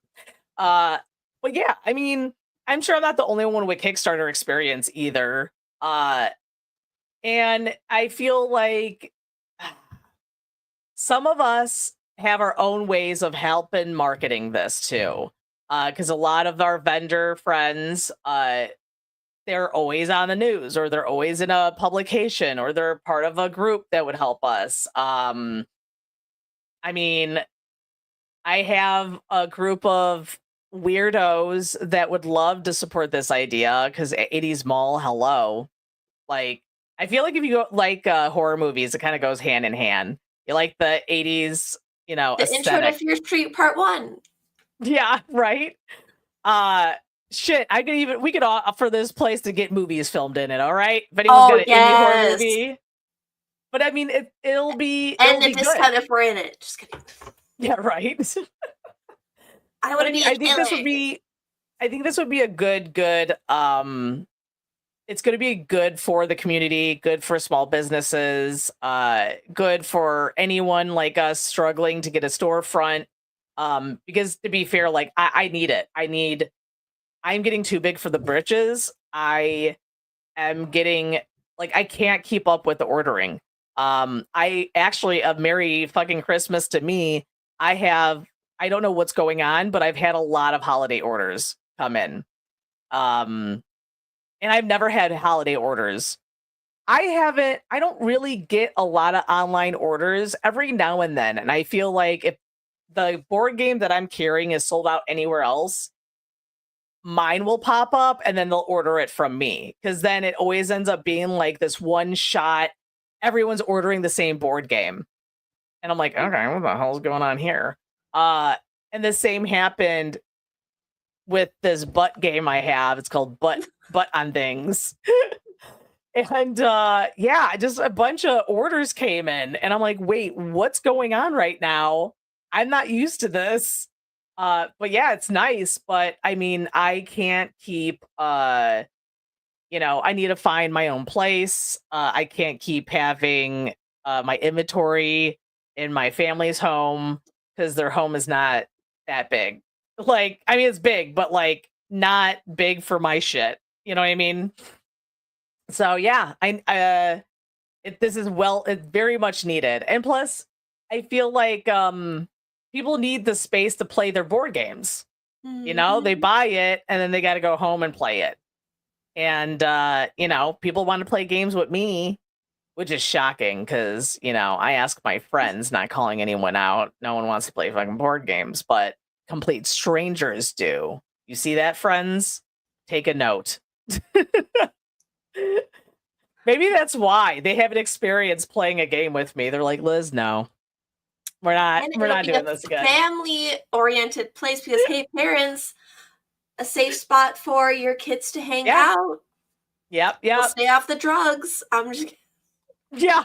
Uh, but yeah, I mean, I'm sure I'm not the only one with Kickstarter experience either. And I feel like some of us have our own ways of helping marketing this too. Because a lot of our vendor friends, they're always on the news, or they're always in a publication, or they're part of a group that would help us. I mean, I have a group of weirdos that would love to support this idea, because 80s Mall, hello. Like, I feel like if you go like horror movies, it kind of goes hand in hand. You like the 80s, you know, The aesthetic. Intro to Fear Street Part 1. Yeah, right. Shit, we could offer this place to get movies filmed in it, all right? If anyone's got an indie horror movie. But I mean, it'll be the discount if we're in it. Just kidding. Yeah, right. I want to be. I think this would be a good. It's going to be good for the community, good for small businesses, good for anyone like us struggling to get a storefront. Because to be fair, like I need it. I'm getting too big for the britches. I am getting like, I can't keep up with the ordering. I actually, a Merry fucking Christmas to me. I don't know what's going on, but I've had a lot of holiday orders come in. And I've never had holiday orders. I don't really get a lot of online orders every now and then. And I feel like if the board game that I'm carrying is sold out anywhere else, mine will pop up and then they'll order it from me. Because then it always ends up being like this one shot. Everyone's ordering the same board game. And I'm like, okay, what the hell's going on here? And the same happened with this butt game I have. It's called Butt on Things. And yeah, just a bunch of orders came in. And I'm like, wait, what's going on right now? I'm not used to this. But yeah, it's nice. But I mean, I can't keep I need to find my own place. I can't keep having my inventory in my family's home, because their home is not that big. Like, I mean, it's big, but like not big for my shit. You know what I mean? So yeah, this is it's very much needed. And plus, I feel like people need the space to play their board games. Mm-hmm. You know, they buy it and then they got to go home and play it. And, people want to play games with me, which is shocking because, I ask my friends, not calling anyone out. No one wants to play fucking board games, but complete strangers do. You see that, friends? Take a note. Maybe that's why they haven't experienced playing a game with me. They're like, Liz, no, we're not doing this again. Family-oriented place because, hey, parents, a safe spot for your kids to hang out. Yep. We'll stay off the drugs. I'm just kidding. Yeah.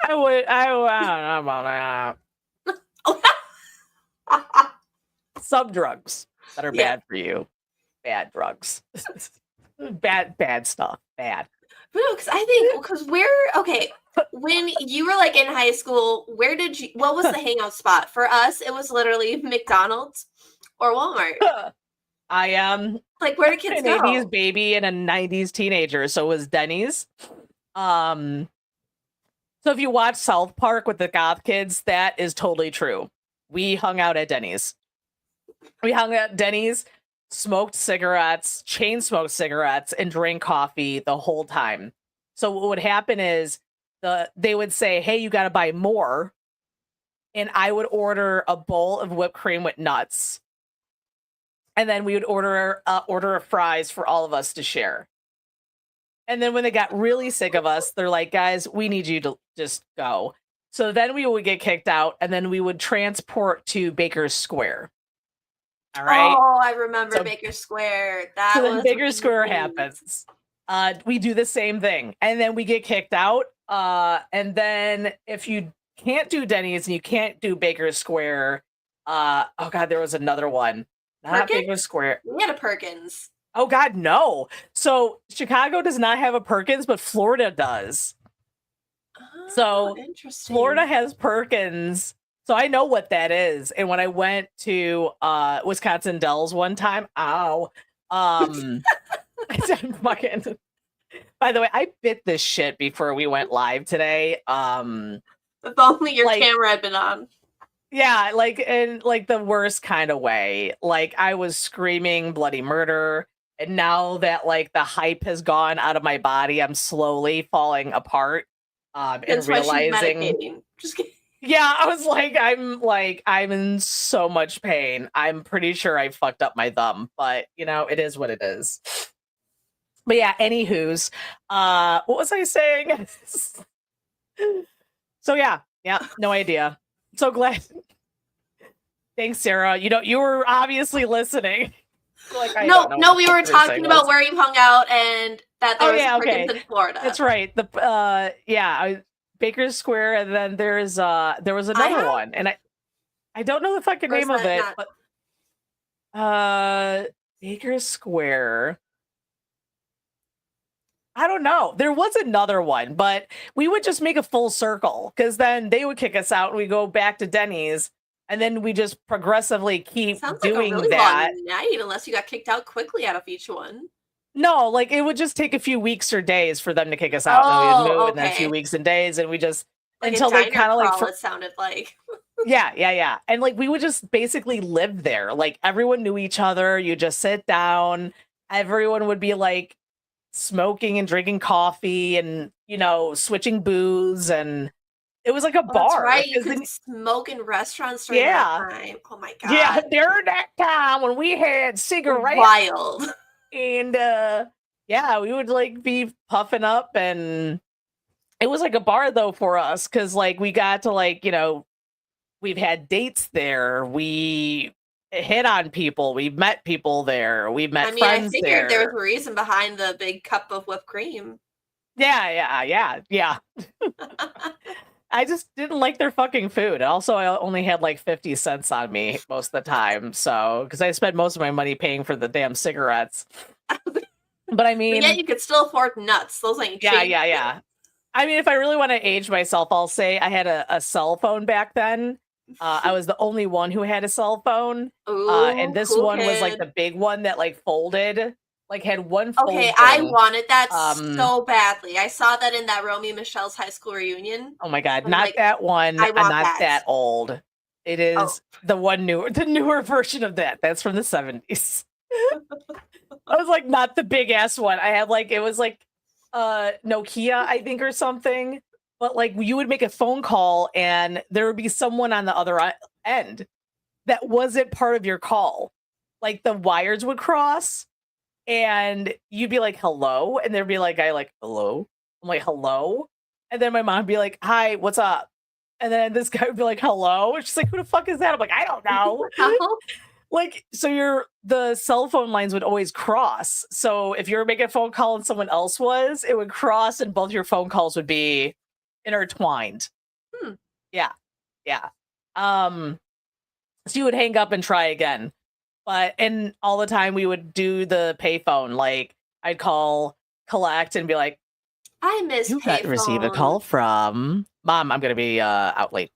I don't know about that. Some drugs that are bad for you. Bad drugs. bad stuff. Bad. No, because I think, when you were like in high school, what was the hangout spot? For us, it was literally McDonald's or Walmart. I am like, where do kids go? An 80s baby and a 90s teenager, so it was Denny's. So if you watch South Park with the goth kids, that is totally true. We hung out at Denny's. Smoked cigarettes, chain smoked cigarettes, and drank coffee the whole time. So what would happen is they would say, hey, you got to buy more. And I would order a bowl of whipped cream with nuts. And then we would order of fries for all of us to share. And then when they got really sick of us, they're like, guys, we need you to just go. So then we would get kicked out, and then we would transport to Baker's Square. All right. Oh, I remember Baker's Square. Baker's Square happens. We do the same thing, and then we get kicked out. And then if you can't do Denny's and you can't do Baker's Square, Oh God, there was another one. Not Baker Square. We had a Perkins. Oh God, no. So Chicago does not have a Perkins, but Florida does. Oh, so interesting. Florida has Perkins. So I know what that is. And when I went to Wisconsin Dells one time, I said fucking. By the way, I bit this shit before we went live today. If only your camera had been on. Yeah, like in like the worst kind of way. Like I was screaming bloody murder. And now that like the hype has gone out of my body, I'm slowly falling apart. That's and realizing why she's medicating. Just kidding. Yeah, I was I'm in so much pain. I'm pretty sure I fucked up my thumb, but you know, it is what it is. But yeah, anywho's, what was I saying? So yeah, no idea. So glad. Thanks, Sarah. You know, you were obviously listening. No, we were talking about where you hung out and that there was Perkins in Florida. That's right. The Baker Square, and then there was another one, and I don't know the fucking name of it, but Baker Square. I don't know. There was another one, but we would just make a full circle because then they would kick us out and we go back to Denny's, and then we just progressively keep doing like a really that. long night, unless you got kicked out quickly out of each one. No, like it would just take a few weeks or days for them to kick us out, and we would move, and then a few weeks and days, and we just like until they kind of like it sounded like. Yeah, and like we would just basically live there. Like everyone knew each other. You just sit down. Everyone would be like smoking and drinking coffee, and you know, switching booze, and it was like a bar. That's right, you could smoke in restaurants during that time. Oh my God. Yeah, during that time when we had cigarettes. Wild. And yeah, we would like be puffing up, and it was like a bar though for us because like we got to like, you know, we've had dates there, we hit on people, we've met people there, we've met friends there. I figured there was a reason behind the big cup of whipped cream. Yeah. I just didn't like their fucking food. Also, I only had like 50 cents on me most of the time. So, because I spent most of my money paying for the damn cigarettes. But I mean, yeah, you could still afford nuts. Those ain't cheap. Yeah. I mean, if I really want to age myself, I'll say I had a cell phone back then. I was the only one who had a cell phone. Ooh, and this one was like the big one that like folded. Like had one fold Okay, I wanted that so badly. I saw that in that Romeo and Michelle's high school reunion. Oh my God, not like, that one. I'm not that old. It is the newer version of that. That's from the 70s. I was like not the big ass one. I had like, it was like Nokia, I think, or something. But like you would make a phone call and there would be someone on the other end that wasn't part of your call. Like the wires would cross. And you'd be like, hello? And there'd be like, guy like, hello? I'm like, hello? And then my mom would be like, hi, what's up? And then this guy would be like, hello? And she's like, who the fuck is that? I'm like, I don't know. Like, so the cell phone lines would always cross. So if you were making a phone call and someone else was, it would cross and both your phone calls would be intertwined. Yeah. So you would hang up and try again. And all the time we would do the payphone. Like I'd call, collect, and be like, I miss you got to receive a call from Mom. I'm going to be out late.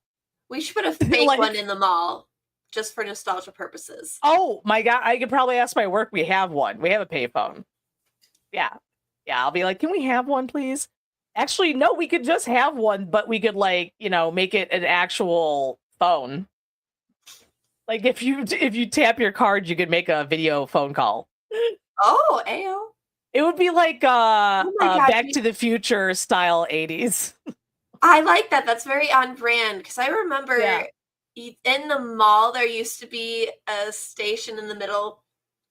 We should put a fake one in the mall just for nostalgia purposes. Oh my God. I could probably ask my work. We have one. We have a payphone. Yeah. I'll be like, can we have one, please? Actually, no, we could just have one, but we could like, you know, make it an actual phone. Like if you tap your card, you could make a video phone call. Oh, ayo. It would be like Back to the Future style 80s. I like that. That's very on brand because I remember in the mall there used to be a station in the middle.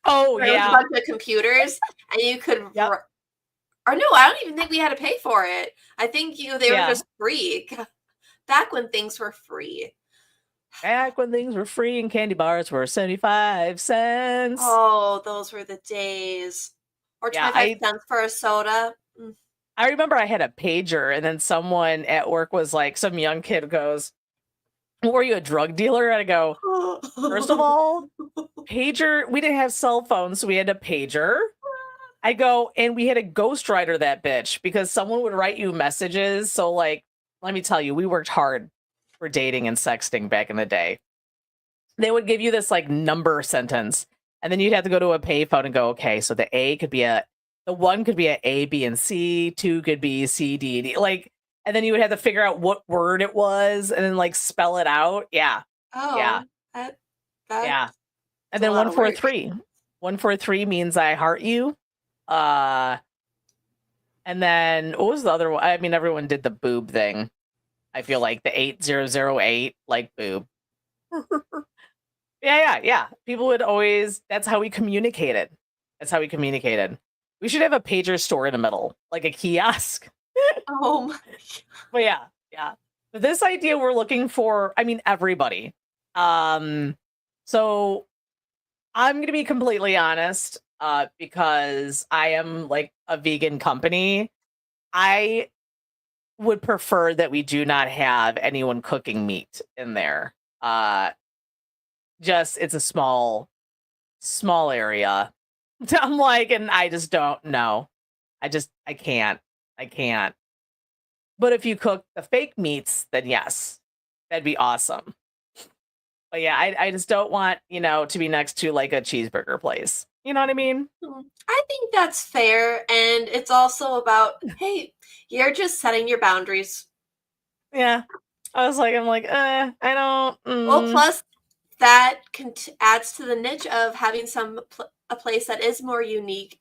Oh where yeah, a bunch of computers, and you could. Or no, I don't even think we had to pay for it. I think they were just free. Back when things were free. Back when things were free and candy bars were 75 cents. Oh, those were the days. Or 25 cents for a soda. I remember I had a pager, and then someone at work was like, some young kid goes, were you a drug dealer? And I go, first of all, pager, we didn't have cell phones, so we had a pager. I go, and we had a ghostwriter that bitch because someone would write you messages. So, like, let me tell you, we worked hard for dating and sexting back in the day. They would give you this like number sentence, and then you'd have to go to a payphone and go, okay, so the one could be A, B, and C, 2 could be C, D, D, like, and then you would have to figure out what word it was and then like spell it out. Yeah. Oh, yeah. Yeah. And then 143. 143 means I heart you. And then what was the other one? I mean, everyone did the boob thing. I feel like the 8008, like boob. Yeah. People would always, that's how we communicated. We should have a pager store in the middle, like a kiosk. Oh my. But yeah. But this idea we're looking for, I mean, everybody. So I'm going to be completely honest, because I am like a vegan company. I would prefer that we do not have anyone cooking meat in there. Just it's a small area. I'm like, and I just don't know. I can't. But if you cook the fake meats, then yes, that'd be awesome. But yeah, I just don't want, to be next to like a cheeseburger place. You know what I mean? I think that's fair. And it's also about, hey, you're just setting your boundaries. Yeah. I'm like, I don't. Well, plus that adds to the niche of having a place that is more unique,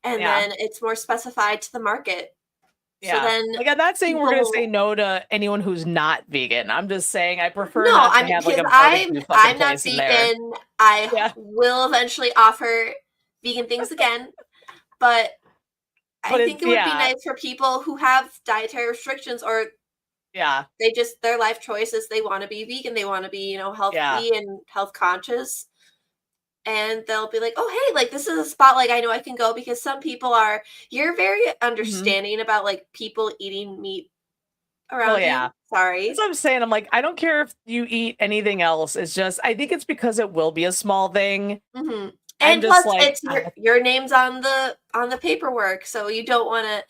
and then it's more specified to the market. Yeah. So then, like, I'm not saying we're gonna say no to anyone who's not vegan. I'm just saying I prefer not to have like a barbecue I'm not vegan. I will eventually offer vegan things again, but I think it would be nice for people who have dietary restrictions or they just their life choices. They want to be vegan. They want to be healthy and health conscious. And they'll be like, oh, hey, like, this is a spot, like, I know I can go, because some people you're very understanding about, like, people eating meat around you. Sorry. That's what I'm saying. I'm like, I don't care if you eat anything else. It's just, I think it's because it will be a small thing. Mm-hmm. And plus, it's your name's on the paperwork, so you don't want to,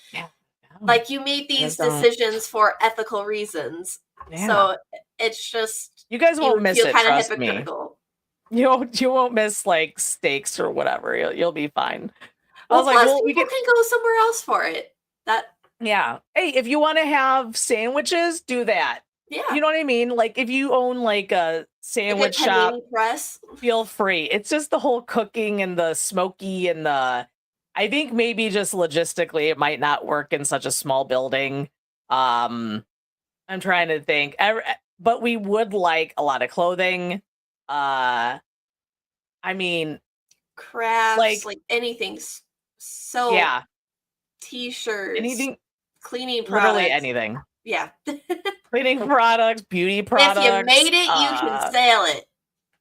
like, you made these decisions for ethical reasons. Yeah. So it's just, you guys won't miss it, kind of trust me. You won't miss like steaks or whatever. You'll be fine. Well, I was like, well, we can go somewhere else for it. Hey, if you want to have sandwiches, do that. Yeah. You know what I mean? Like if you own like a sandwich shop, press, feel free. It's just the whole cooking and the smoky and I think maybe just logistically it might not work in such a small building. I'm trying to think. But we would like a lot of clothing. I mean, crafts, like anything, so t-shirts, anything, cleaning products, literally anything. Yeah. Cleaning products, beauty products. If you made it, you can sell it.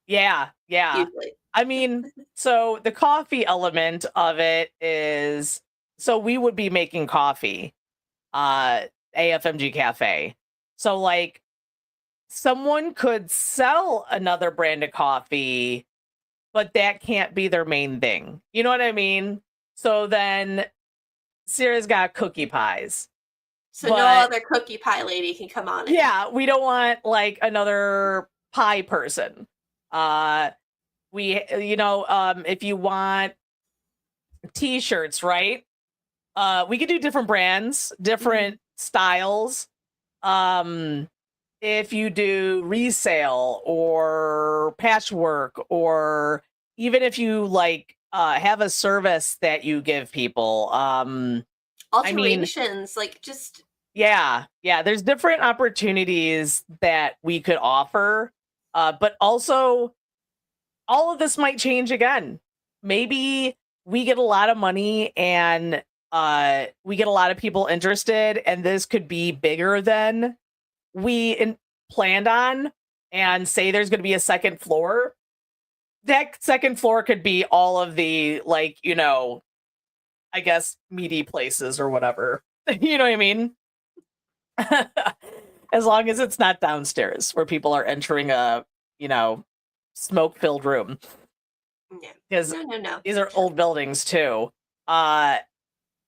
Yeah. Usually. I mean, so the coffee element of it is, so we would be making coffee, AFMG Cafe. So like, someone could sell another brand of coffee, but that can't be their main thing. You know what I mean? So then Sarah's got cookie pies. So no other cookie pie lady can come on. Yeah, we don't want like another pie person. If you want t-shirts, right? We could do different brands, different styles. If you do resale or patchwork, or even if you like have a service that you give people, alterations, like just there's different opportunities that we could offer, but also all of this might change again. Maybe we get a lot of money and we get a lot of people interested, and this could be bigger than we planned on, and say there's going to be a second floor. That second floor could be all of the, like, I guess, meaty places or whatever. You know what I mean? as long as it's not downstairs where people are entering a, smoke-filled room. Yeah. Because No. these are old buildings too. But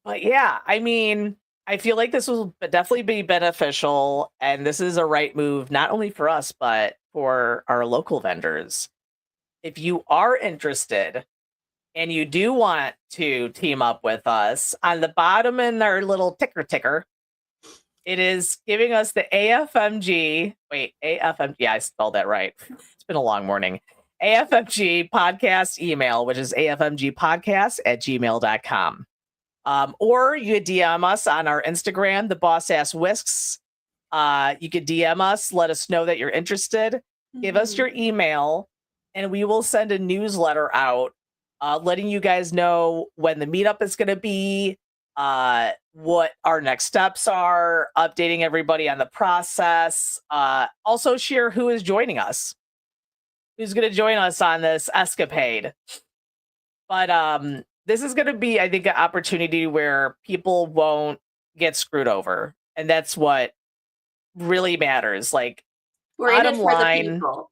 yeah, I mean, I feel like this will definitely be beneficial, and this is a right move, not only for us, but for our local vendors. If you are interested and you do want to team up with us, on the bottom in our little ticker, it is giving us the AFMG. Wait, AFMG. Yeah, I spelled that right. It's been a long morning. AFMG podcast email, which is afmgpodcast@gmail.com. Or you could DM us on our Instagram, the Boss Ass Whisks. You could DM us, let us know that you're interested. Give us your email, and we will send a newsletter out letting you guys know when the meetup is going to be, what our next steps are, updating everybody on the process. Also share who is joining us, who's going to join us on this escapade. But this is going to be, I think, an opportunity where people won't get screwed over. And that's what really matters. Like, we're in it for the people.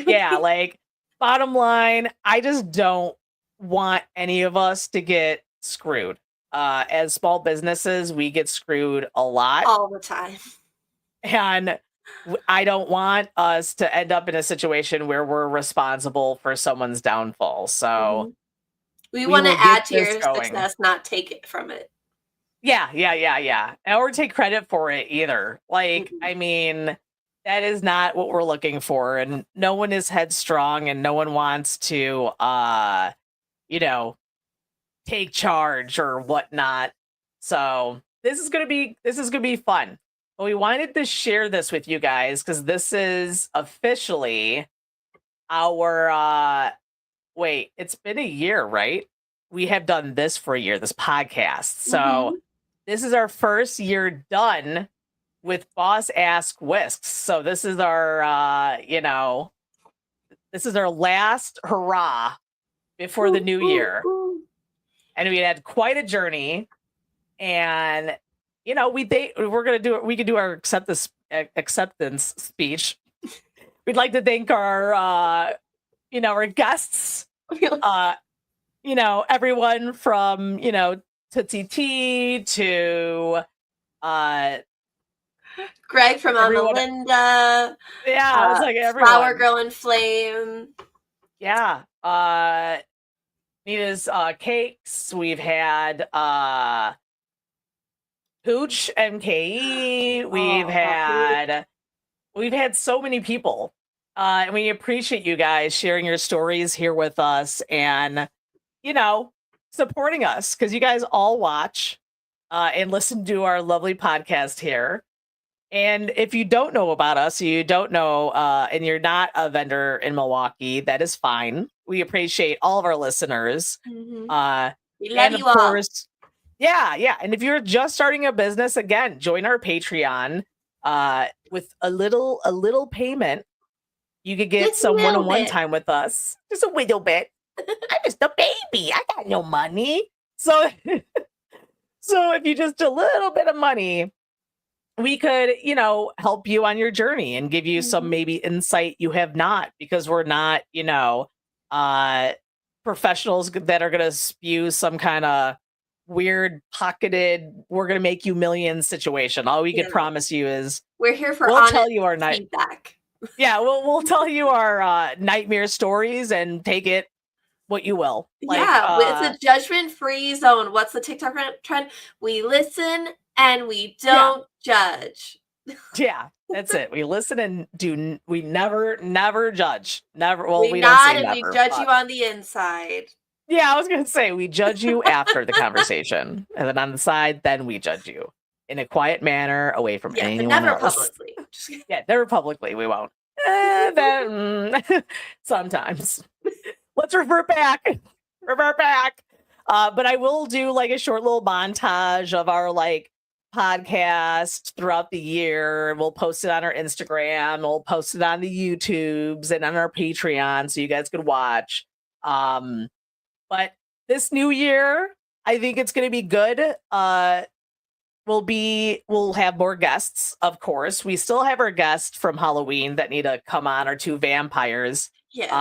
Yeah, like, bottom line, I just don't want any of us to get screwed. As small businesses, we get screwed a lot. All the time. And I don't want us to end up in a situation where we're responsible for someone's downfall. So we want to add to your success, not take it from it. Yeah. Or take credit for it either. Like, I mean, that is not what we're looking for. And no one is headstrong, and no one wants to, take charge or whatnot. So this is gonna be fun. But we wanted to share this with you guys because this is officially our it's been a year, right? We have done this for a year, this podcast. So this is our first year done with Boss Ask Whisks. So this is our this is our last hurrah before the new year. And we had quite a journey, and we could do our acceptance speech. We'd like to thank our our guests, everyone from Tootsie Tea to Greg from Melinda. Yeah, I was like everyone. Flower Girl and Flame. Yeah. Nina's Cakes. We've had Hooch MKE. We've had so many people. And we appreciate you guys sharing your stories here with us and supporting us, because you guys all watch and listen to our lovely podcast here. And if you don't know about us, you don't know, and you're not a vendor in Milwaukee, that is fine. We appreciate all of our listeners. We love you all. Course, yeah. And if you're just starting a business, again, join our Patreon. With a little payment, you could get some one-on-one time with us. Just a little bit. I'm just a baby. I got no money. So if you just a little bit of money, we could, help you on your journey and give you some maybe insight you have not, because we're not, professionals that are going to spew some kind of weird pocketed, we're going to make you millions situation. All we could promise you is we're here for we'll tell you our feedback. Yeah, we'll tell you our nightmare stories and take it what you will. It's a judgment-free zone. What's the TikTok trend? We listen and we don't judge. Yeah, that's it. We listen and we never judge. Never. Well, we nod don't say and never, we judge you on the inside. Yeah, I was gonna say we judge you after the conversation, and then on the side, then we judge you in a quiet manner, away from anyone but never else. Publicly. Yeah, never publicly. We won't. Sometimes. Let's revert back. But I will do like a short little montage of our podcast throughout the year. We'll post it on our Instagram. We'll post it on the YouTubes and on our Patreon, so you guys could watch. But this new year, I think it's going to be good. We'll we'll have more guests, of course. We still have our guest from Halloween that need to come on, our 2 vampires. Yes.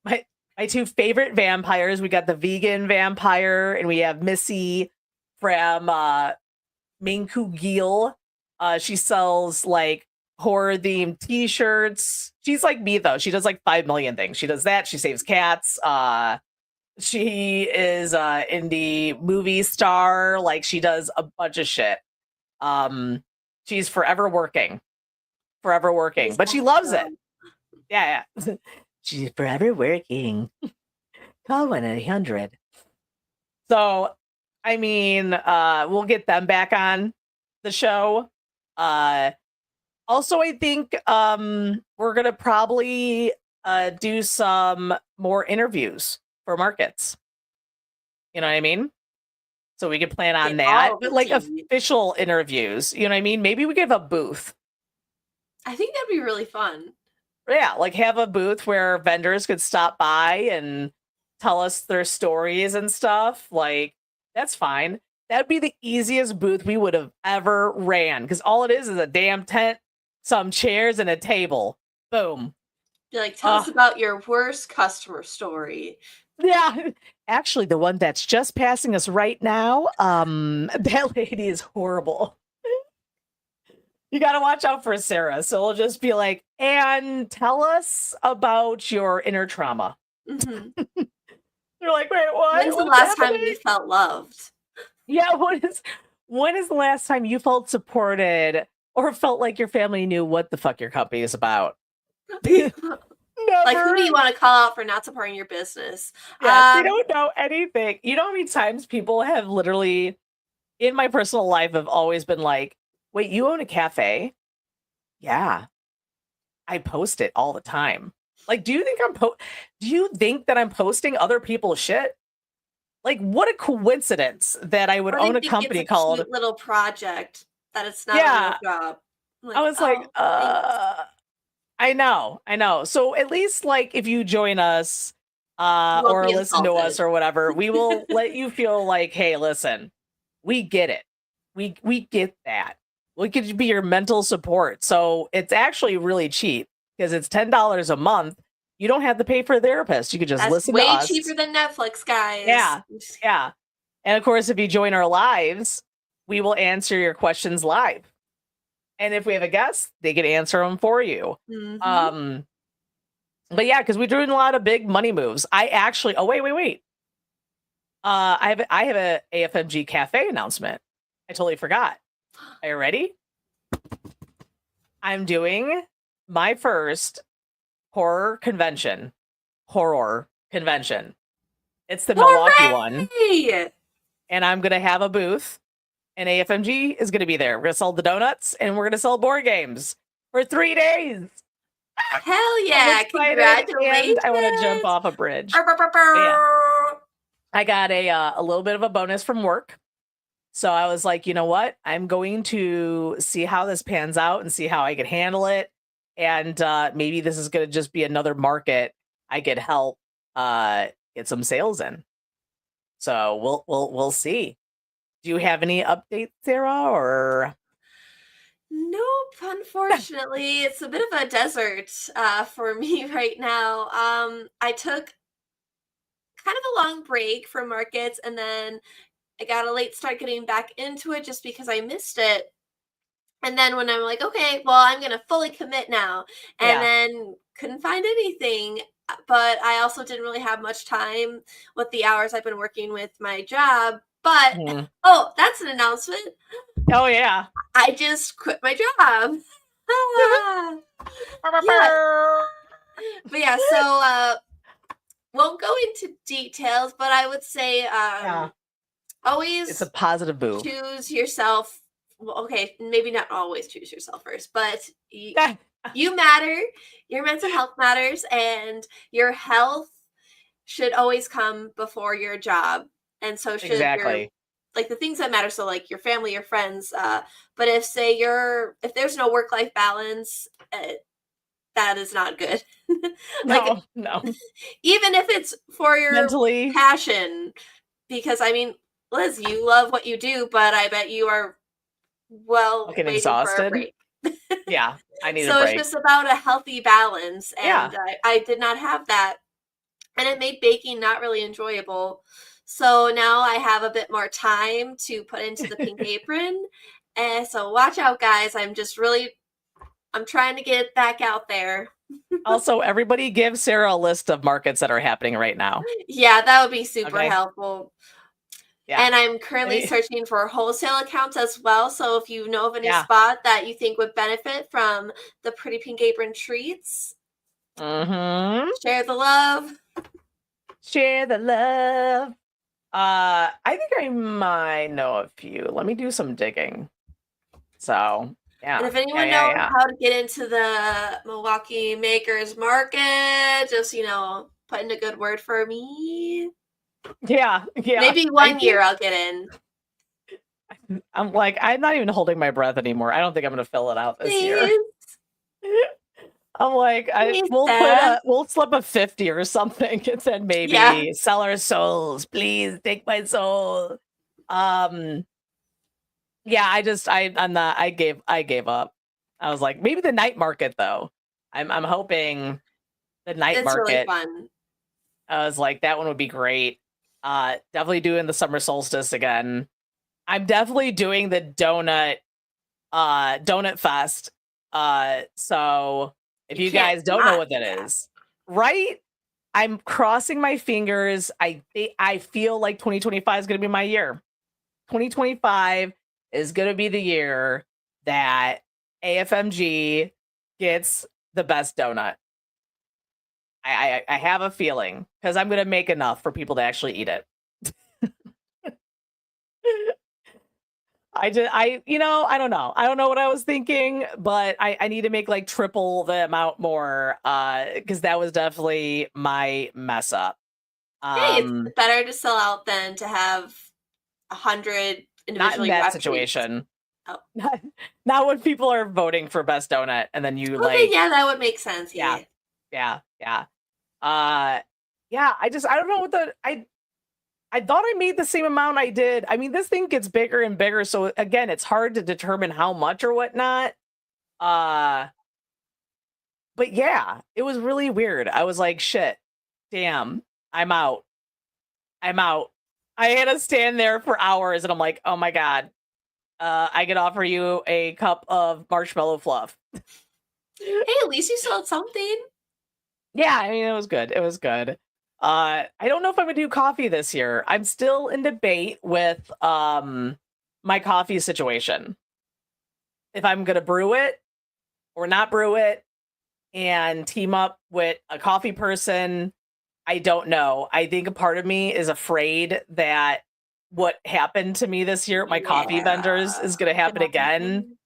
My 2 favorite vampires. We got the vegan vampire, and we have Missy from Minku Gil. She sells like horror themed t-shirts. She's like me though. She does like 5 million things. She does that. She saves cats. She is indie movie star. Like she does a bunch of shit. She's forever working, but she loves it. Yeah. She's forever working. Call 1-800. So, I mean, we'll get them back on the show. Also, I think we're gonna probably do some more interviews for markets. You know what I mean? So we could plan on that, but like official interviews. You know what I mean? Maybe we could have a booth. I think that'd be really fun. Yeah, like have a booth where vendors could stop by and tell us their stories and stuff. Like, that's fine. That'd be the easiest booth we would have ever ran, because all it is a damn tent, some chairs, and a table. Boom. Be like, tell us about your worst customer story. Yeah, actually, the one that's just passing us right now, that lady is horrible. You got to watch out for Sarah. So we'll just be like, and tell us about your inner trauma. Mm-hmm. You're like, wait, what? When's the last time you felt loved? Yeah, when is the last time you felt supported or felt like your family knew what the fuck your company is about? Never. Like, who do you want to call out for not supporting your business? Yeah, they don't know anything. You know how many times people have literally, in my personal life, have always been like, wait, you own a cafe? Yeah. I post it all the time. Like, do you think that I'm posting other people's shit? Like, what a coincidence that I would own a company called Cute little project, that it's not a real job. Like, I was like, I know. So at least like if you join us or listen to us or whatever, we will let you feel like, hey, listen, we get it. We get that. We could be your mental support. So it's actually really cheap because it's $10 a month. You don't have to pay for a therapist. You could just listen to us. Way cheaper than Netflix, guys. Yeah. And of course, if you join our lives, we will answer your questions live. And if we have a guest, they can answer them for you. Mm-hmm. But yeah, because we're doing a lot of big money moves. I actually, wait. I have a AFMG cafe announcement. I totally forgot. Are you ready? I'm doing my first horror convention. It's the Milwaukee one. And I'm going to have a booth. And AFMG is going to be there. We're going to sell the donuts and we're going to sell board games for 3 days. Hell yeah. Congratulations. I want to jump off a bridge. Yeah. I got a little bit of a bonus from work. So I was like, you know what? I'm going to see how this pans out and see how I can handle it. And maybe this is going to just be another market I could help get some sales in. So we'll see. Do you have any updates, Sarah, or? Nope, unfortunately. It's a bit of a desert for me right now. I took kind of a long break from markets, and then I got a late start getting back into it just because I missed it. And then when I'm like, okay, well, I'm going to fully commit now, and then couldn't find anything. But I also didn't really have much time with the hours I've been working with my job. But, that's an announcement. Oh, yeah. I just quit my job. But yeah, so won't go into details, but I would say always it's a positive move. Choose yourself. Well, okay, maybe not always choose yourself first, but you matter. Your mental health matters, and your health should always come before your job. And so should your, like, the things that matter. So like your family, your friends. But if there's no work-life balance, that is not good. No. Even if it's for your mentally passion, because I mean, Liz, you love what you do, but I bet you are Fucking waiting for a exhausted. break. Yeah, I need a So break. it's just about a healthy balance, and Yeah. I did not have that, and it made baking not really enjoyable. So now I have a bit more time to put into the pink apron, and so watch out, guys. I'm trying to get back out there. Also, everybody give Sarah a list of markets that are happening right now. Yeah, that would be super Okay. helpful. Yeah. And I'm currently searching for wholesale accounts as well. So if you know of any Yeah. spot that you think would benefit from the Pretty Pink Apron treats, share the love. Share the love. I think I might know a few. Let me do some digging. So, yeah. And if anyone knows how to get into the Milwaukee Makers Market, just, put in a good word for me. Yeah. Maybe one year I'll get in. I'm like, I'm not even holding my breath anymore. I don't think I'm going to fill it out this year. I'm like, we'll slip a 50 or something and then maybe sell our souls. Please take my soul. Yeah, I gave up. I was like, maybe the night market though. I'm hoping the night market. It's really fun. I was like, that one would be great. Definitely doing the summer solstice again. I'm definitely doing the donut fest. So if you guys don't know what that is, right? I'm crossing my fingers. I feel like 2025 is going to be my year. 2025 is going to be the year that AFMG gets the best donut. I have a feeling because I'm going to make enough for people to actually eat it. I don't know. I don't know what I was thinking, but I need to make like triple the amount more because that was definitely my mess up. Hey, it's better to sell out than to have 100 individually. Not in that situation. Oh. Not when people are voting for best donut and then you yeah, that would make sense. Yeah. I don't know what I thought I made the same amount I did. I mean, this thing gets bigger and bigger. So again, it's hard to determine how much or whatnot. But yeah, it was really weird. I was like, shit, damn, I'm out. I had to stand there for hours and I'm like, oh my God, I could offer you a cup of marshmallow fluff. Hey, at least you sold something. Yeah, I mean, it was good. It was good. I don't know if I'm gonna do coffee this year. I'm still in debate with my coffee situation. If I'm gonna brew it or not brew it and team up with a coffee person, I don't know. I think a part of me is afraid that what happened to me this year at my coffee vendors is gonna happen again.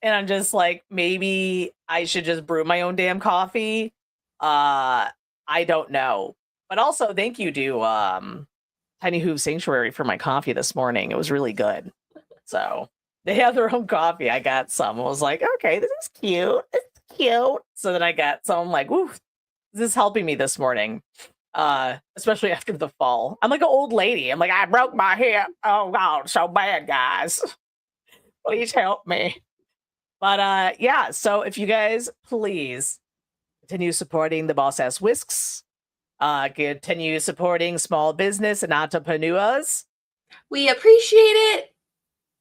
And I'm just like, maybe I should just brew my own damn coffee. I don't know. But also, thank you to Tiny Hoof Sanctuary for my coffee this morning. It was really good. So they have their own coffee. I got some. I was like, okay, this is cute. It's cute. So then I got some. I'm like, ooh, this is helping me this morning. Especially after the fall. I'm like an old lady. I'm like, I broke my hip. Oh God, so bad, guys. Please help me. But yeah, so if you guys please continue supporting the Boss Ass Whisks. Continue supporting small business and entrepreneurs. We appreciate it.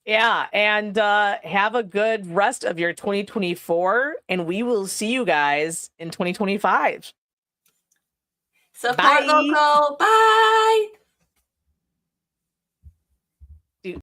Yeah, and have a good rest of your 2024, and we will see you guys in 2025. Support local. Bye.